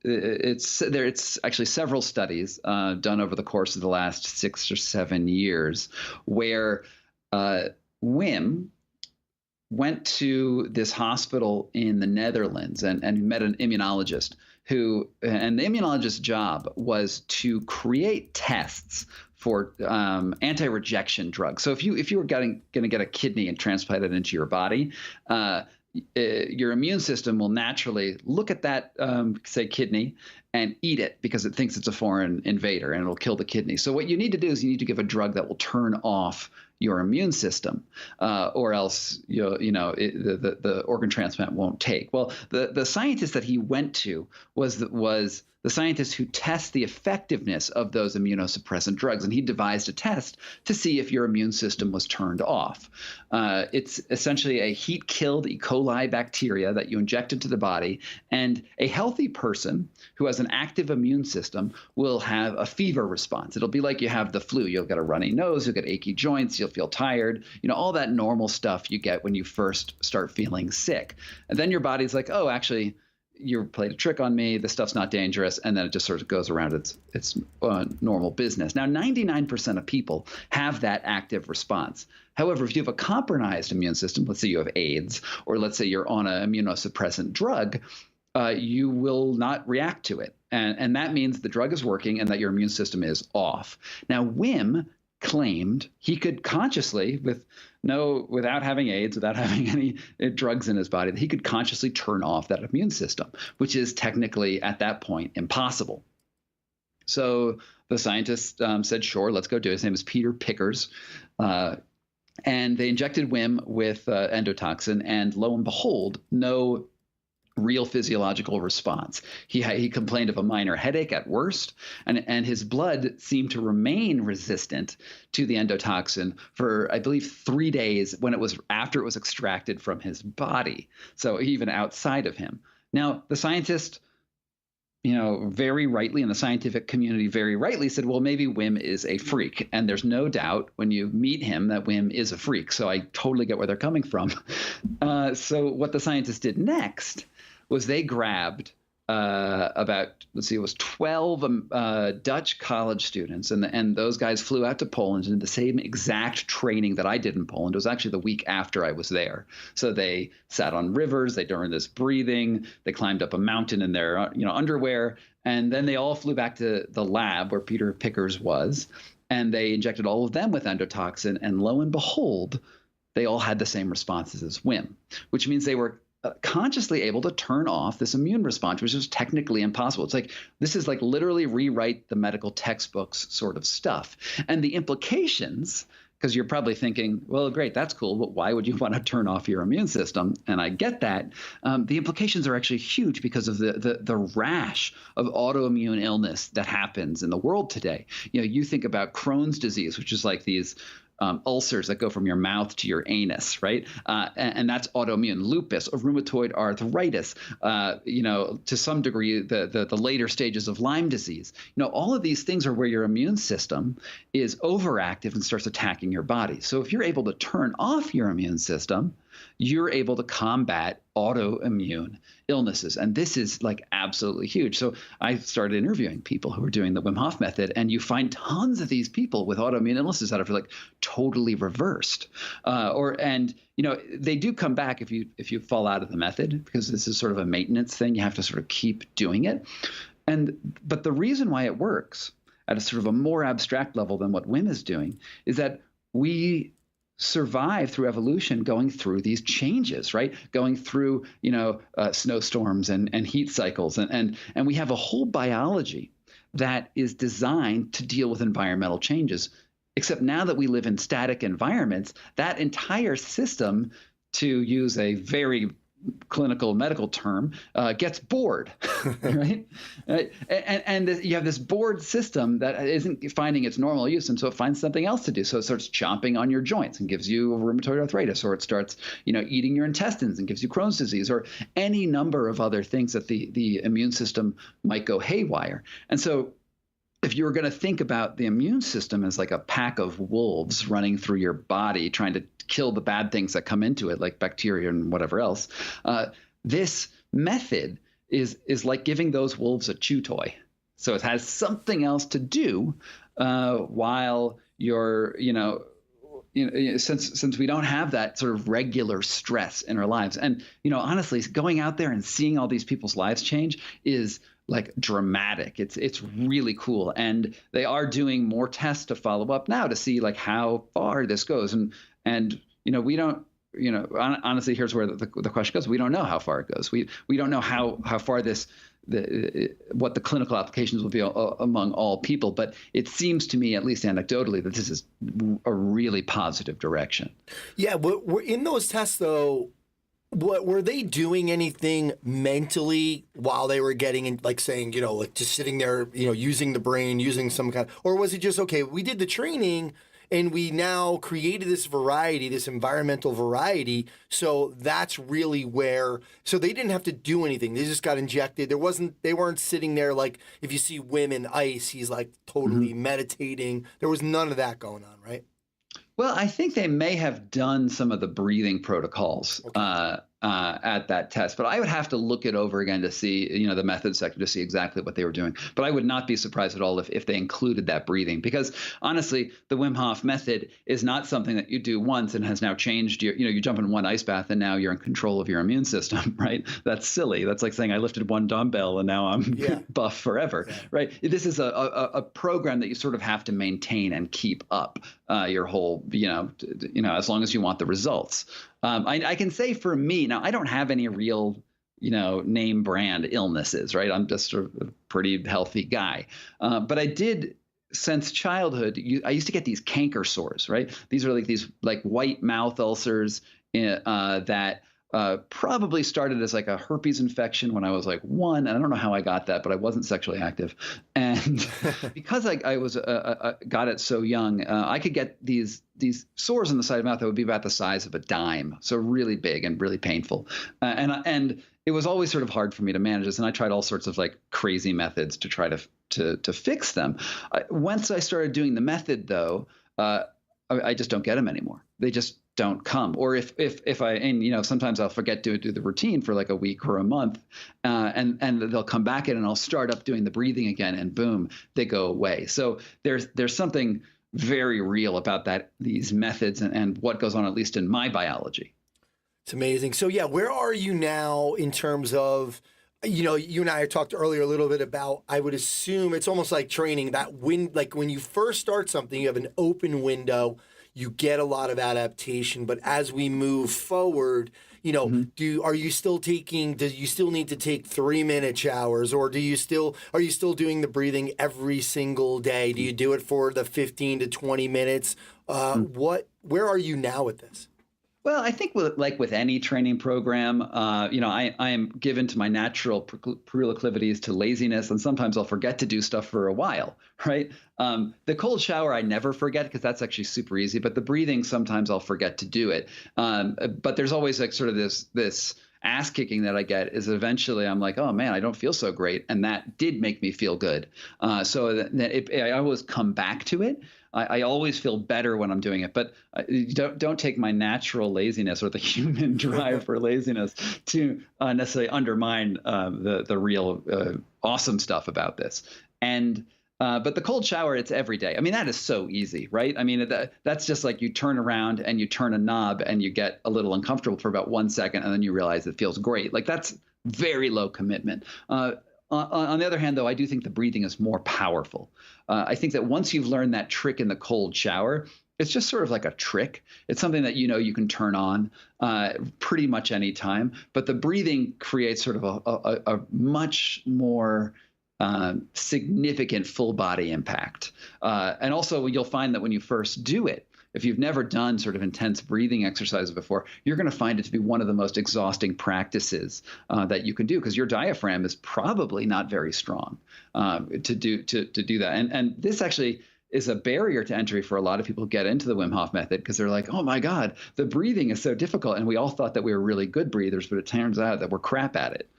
it's actually several studies done over the course of the last 6 or 7 years where Wim went to this hospital in the Netherlands and met an immunologist and the immunologist's job was to create tests for anti-rejection drugs. So if you were going to get a kidney and transplant it into your body, your immune system will naturally look at that, say, kidney and eat it because it thinks it's a foreign invader and it'll kill the kidney. So what you need to do is you need to give a drug that will turn off your immune system, or else the organ transplant won't take. Well, the scientist that he went to was the scientist who tests the effectiveness of those immunosuppressant drugs, and he devised a test to see if your immune system was turned off. It's essentially a heat-killed E. coli bacteria that you inject into the body, and a healthy person who has an active immune system will have a fever response. It'll be like you have the flu. You'll get a runny nose, you'll get achy joints, you'll feel tired, all that normal stuff you get when you first start feeling sick. And then your body's like, oh, actually, you played a trick on me. This stuff's not dangerous. And then it just sort of goes around its normal business. Now, 99% of people have that active response. However, if you have a compromised immune system, let's say you have AIDS, or let's say you're on an immunosuppressant drug, you will not react to it. And that means the drug is working and that your immune system is off. Now, Wim claimed he could consciously, without having AIDS, without having any drugs in his body, that he could consciously turn off that immune system, which is technically at that point impossible. So the scientists said, sure, let's go do it. His name is Peter Pickers. And they injected Wim with endotoxin, and lo and behold, no real physiological response. He complained of a minor headache at worst, and his blood seemed to remain resistant to the endotoxin for, I believe, 3 days after it was extracted from his body. So even outside of him. Now, the scientist, very rightly, and the scientific community very rightly said, well, maybe Wim is a freak. And there's no doubt when you meet him that Wim is a freak. So I totally get where they're coming from. So what the scientists did next was they grabbed it was 12 Dutch college students, and those guys flew out to Poland and did the same exact training that I did in Poland. It was actually the week after I was there. So they sat on rivers, they learned this breathing, they climbed up a mountain in their underwear, and then they all flew back to the lab where Peter Pickers was, and they injected all of them with endotoxin, and lo and behold, they all had the same responses as Wim, which means they were consciously able to turn off this immune response, which is technically impossible. This is like literally rewrite the medical textbooks sort of stuff. And the implications, because you're probably thinking, well, great, that's cool, but why would you want to turn off your immune system? And I get that. The implications are actually huge because of the rash of autoimmune illness that happens in the world today. You think about Crohn's disease, which is like these ulcers that go from your mouth to your anus, right? And that's autoimmune. Lupus, or rheumatoid arthritis, to some degree, the later stages of Lyme disease. All of these things are where your immune system is overactive and starts attacking your body. So if you're able to turn off your immune system, you're able to combat autoimmune illnesses. And this is like absolutely huge. So I started interviewing people who were doing the Wim Hof method, and you find tons of these people with autoimmune illnesses that are like totally reversed. They do come back if you fall out of the method, because this is sort of a maintenance thing. You have to sort of keep doing it. But the reason why it works at a sort of a more abstract level than what Wim is doing is that we survive through evolution going through these changes, right? Going through, snowstorms and heat cycles. And we have a whole biology that is designed to deal with environmental changes. Except now that we live in static environments, that entire system, to use a very clinical medical term, gets bored, right? And you have this bored system that isn't finding its normal use, and so it finds something else to do. So it starts chomping on your joints and gives you rheumatoid arthritis, or it starts, eating your intestines and gives you Crohn's disease, or any number of other things that the immune system might go haywire. And so if you were going to think about the immune system as like a pack of wolves running through your body, trying to kill the bad things that come into it, like bacteria and whatever else, this method is like giving those wolves a chew toy. So it has something else to do while you're, since we don't have that sort of regular stress in our lives. And, honestly, going out there and seeing all these people's lives change is like dramatic. It's really cool. And they are doing more tests to follow up now to see like how far this goes. And we don't, honestly, here's where the question goes. We don't know how far it goes. We don't know how far what the clinical applications will be among all people. But it seems to me, at least anecdotally, that this is a really positive direction. Yeah. We're in those tests, though. What were they doing anything mentally while they were getting in, like saying, like just sitting there, using the brain, using some kind, or was it just, okay, we did the training and we now created this variety, this environmental variety. So that's really so they didn't have to do anything. They just got injected. They weren't sitting there like, if you see Wim in ice, he's like totally meditating. There was none of that going on, right? Well, I think they may have done some of the breathing protocols at that test, but I would have to look it over again to see, the method section to see exactly what they were doing. But I would not be surprised at all if they included that breathing, because honestly, the Wim Hof method is not something that you do once and has now changed you jump in one ice bath and now you're in control of your immune system, right? That's silly. That's like saying I lifted one dumbbell and now I'm buff forever, right? This is a program that you sort of have to maintain and keep up your whole, as long as you want the results. I can say for me, now I don't have any real, name brand illnesses, right? I'm just sort of a pretty healthy guy. But I did, since childhood, I used to get these canker sores, right? These are like these like white mouth ulcers that probably started as like a herpes infection when I was like 1. And I don't know how I got that, but I wasn't sexually active. And because I was got it so young, I could get these sores on the side of the mouth that would be about the size of a dime. So really big and really painful. And it was always sort of hard for me to manage this. And I tried all sorts of like crazy methods to try to fix them. Once I started doing the method, though, I just don't get them anymore. They just don't come. Or if sometimes I'll forget to do the routine for like a week or a month, and they'll come back in and I'll start up doing the breathing again, and boom, they go away. So there's something very real about these methods and what goes on, at least in my biology. It's amazing. So yeah, where are you now in terms of, you and I talked earlier a little bit about, I would assume it's almost like training that like when you first start something, you have an open window, you get a lot of adaptation, but as we move forward, do you still need to take 3-minute showers, or are you still doing the breathing every single day? Do you do it for the 15 to 20 minutes? Where are you now with this? Well, I think with any training program, I am given to my natural proclivities to laziness, and sometimes I'll forget to do stuff for a while, right? The cold shower I never forget because that's actually super easy, but the breathing, sometimes I'll forget to do it. But there's always like sort of this ass kicking that I get is eventually I'm like, oh man, I don't feel so great. And that did make me feel good. So I always come back to it. I always feel better when I'm doing it, but don't take my natural laziness or the human drive for laziness to necessarily undermine the real awesome stuff about this. And but the cold shower, it's every day. I mean, that is so easy, right? I mean, that's just like you turn around and you turn a knob and you get a little uncomfortable for about 1 second, and then you realize it feels great. Like that's very low commitment. On the other hand, though, I do think the breathing is more powerful. I think that once you've learned that trick in the cold shower, it's just sort of like a trick. It's something that you can turn on pretty much any time. But the breathing creates sort of a much more significant full body impact. And also, you'll find that when you first do it, if you've never done sort of intense breathing exercises before, you're going to find it to be one of the most exhausting practices that you can do because your diaphragm is probably not very strong to do that. And this actually is a barrier to entry for a lot of people who get into the Wim Hof method because they're like, oh my God, the breathing is so difficult. And we all thought that we were really good breathers, but it turns out that we're crap at it.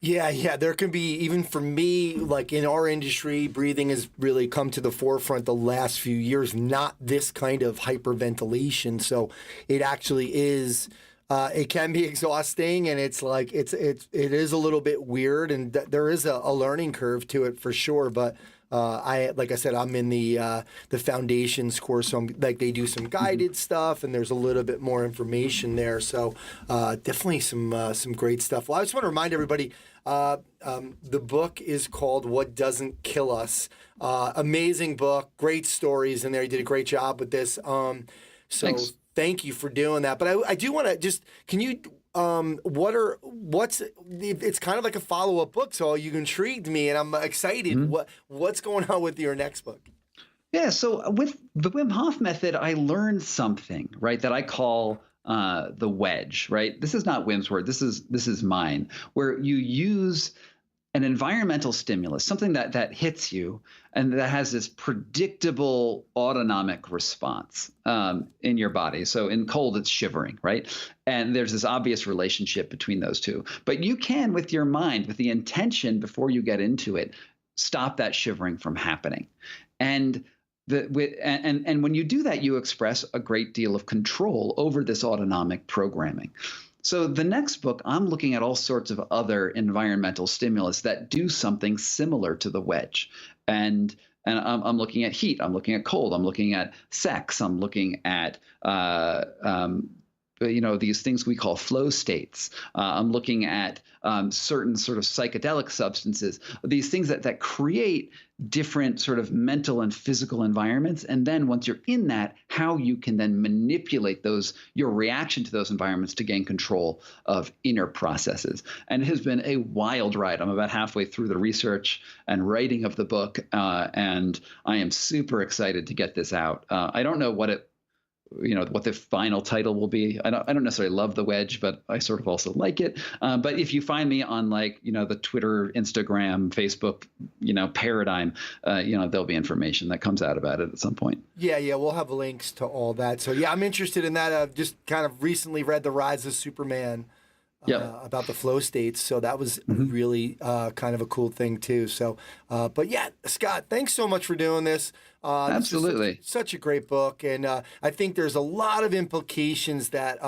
Yeah. There can be, even for me, like in our industry, breathing has really come to the forefront the last few years, not this kind of hyperventilation. So it actually is, it can be exhausting, and it's like, it is a little bit weird, and there is a learning curve to it for sure. But like I said, I'm in the foundations course, so they do some guided stuff, and there's a little bit more information there. So definitely some great stuff. Well, I just want to remind everybody, the book is called What Doesn't Kill Us. Amazing book, great stories in there. You did a great job with this. Thanks. Thank you for doing that. But I do want to just, can you, it's kind of like a follow-up book, so you intrigued me, and I'm excited. Mm-hmm. What's going on with your next book? Yeah, so with the Wim Hof method, I learned something, right, that I call the wedge, right? This is not Wim's word. This is mine, where you use an environmental stimulus, something that hits you and that has this predictable autonomic response in your body. So in cold, it's shivering, right? And there's this obvious relationship between those two. But you can, with your mind, with the intention before you get into it, stop that shivering from happening. And when you do that, you express a great deal of control over this autonomic programming. So the next book, I'm looking at all sorts of other environmental stimulus that do something similar to the wedge. And I'm looking at heat, I'm looking at cold, I'm looking at sex, I'm looking at these things we call flow states. I'm looking at certain sort of psychedelic substances, these things that create different sort of mental and physical environments. And then once you're in that, how you can then manipulate your reaction to those environments to gain control of inner processes. And it has been a wild ride. I'm about halfway through the research and writing of the book, and I am super excited to get this out. I don't know what the final title will be. I don't necessarily love the wedge, but I sort of also like it. But if you find me on the Twitter, Instagram, Facebook, paradigm, there'll be information that comes out about it at some point. Yeah, we'll have links to all that. So yeah, I'm interested in that. I've just kind of recently read The Rise of Superman. About the flow states. So that was really kind of a cool thing too. So, but yeah, Scott, thanks so much for doing this. Absolutely. This is such a great book. And I think there's a lot of implications that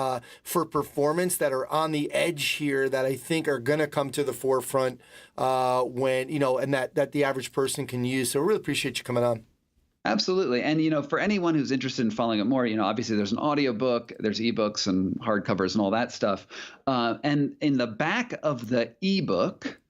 for performance that are on the edge here that I think are going to come to the forefront when, and that the average person can use. So I really appreciate you coming on. Absolutely. And, for anyone who's interested in following it more, obviously there's an audiobook, there's ebooks and hardcovers and all that stuff. And in the back of the ebook,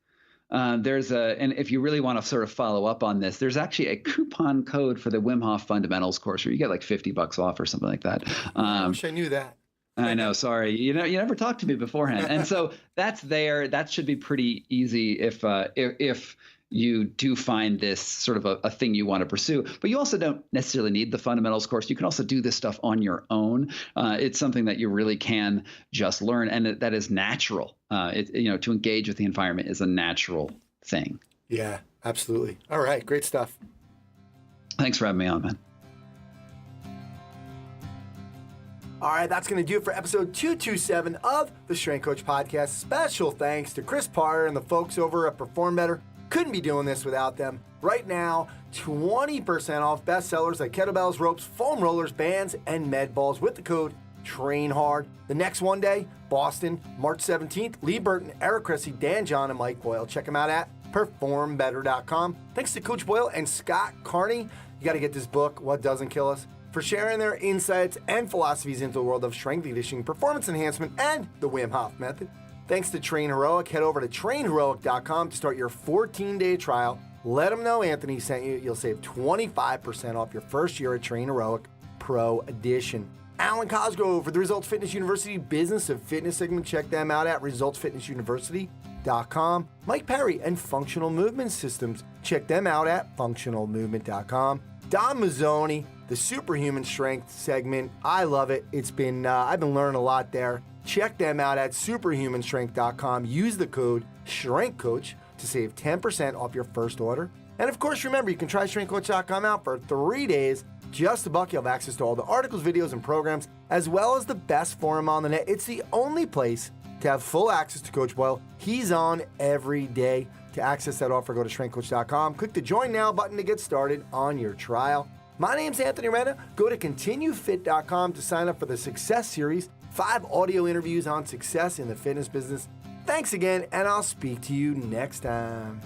and if you really want to sort of follow up on this, there's actually a coupon code for the Wim Hof Fundamentals course where you get like $50 off or something like that. I wish I knew that. I know. Sorry. You never talked to me beforehand. And so that's there. That should be pretty easy if you do find this sort of a thing you want to pursue. But you also don't necessarily need the fundamentals course. You can also do this stuff on your own. It's something that you really can just learn, and that is natural. To engage with the environment is a natural thing. Yeah, absolutely. All right, great stuff. Thanks for having me on, man. All right, that's going to do it for episode 227 of the Strength Coach Podcast. Special thanks to Chris Parr and the folks over at Perform Better. Couldn't be doing this without them. Right now, 20% off bestsellers like kettlebells, ropes, foam rollers, bands, and med balls with the code TRAINHARD. The next one day, Boston, March 17th, Lee Burton, Eric Cressy, Dan John, and Mike Boyle. Check them out at performbetter.com. Thanks to Coach Boyle and Scott Carney. You got to get this book, What Doesn't Kill Us, for sharing their insights and philosophies into the world of strength conditioning, performance enhancement, and the Wim Hof method. Thanks to Train Heroic. Head over to trainheroic.com to start your 14-day trial. Let them know Anthony sent you. You'll save 25% off your first year at Train Heroic Pro Edition. Alan Cosgrove for the Results Fitness University Business of Fitness segment. Check them out at resultsfitnessuniversity.com. Mike Perry and Functional Movement Systems. Check them out at functionalmovement.com. Don Mazzoni, the Superhuman Strength segment. I love it. I've been learning a lot there. Check them out at superhumanstrength.com. Use the code STRENGTHCOACH to save 10% off your first order. And of course, remember, you can try strengthcoach.com out for 3 days. Just $1. You have access to all the articles, videos, and programs, as well as the best forum on the net. It's the only place to have full access to Coach Boyle. He's on every day. To access that offer, go to strengthcoach.com. Click the Join Now button to get started on your trial. My name's Anthony Rena. Go to continuefit.com to sign up for the Success Series, 5 audio interviews on success in the fitness business. Thanks again, and I'll speak to you next time.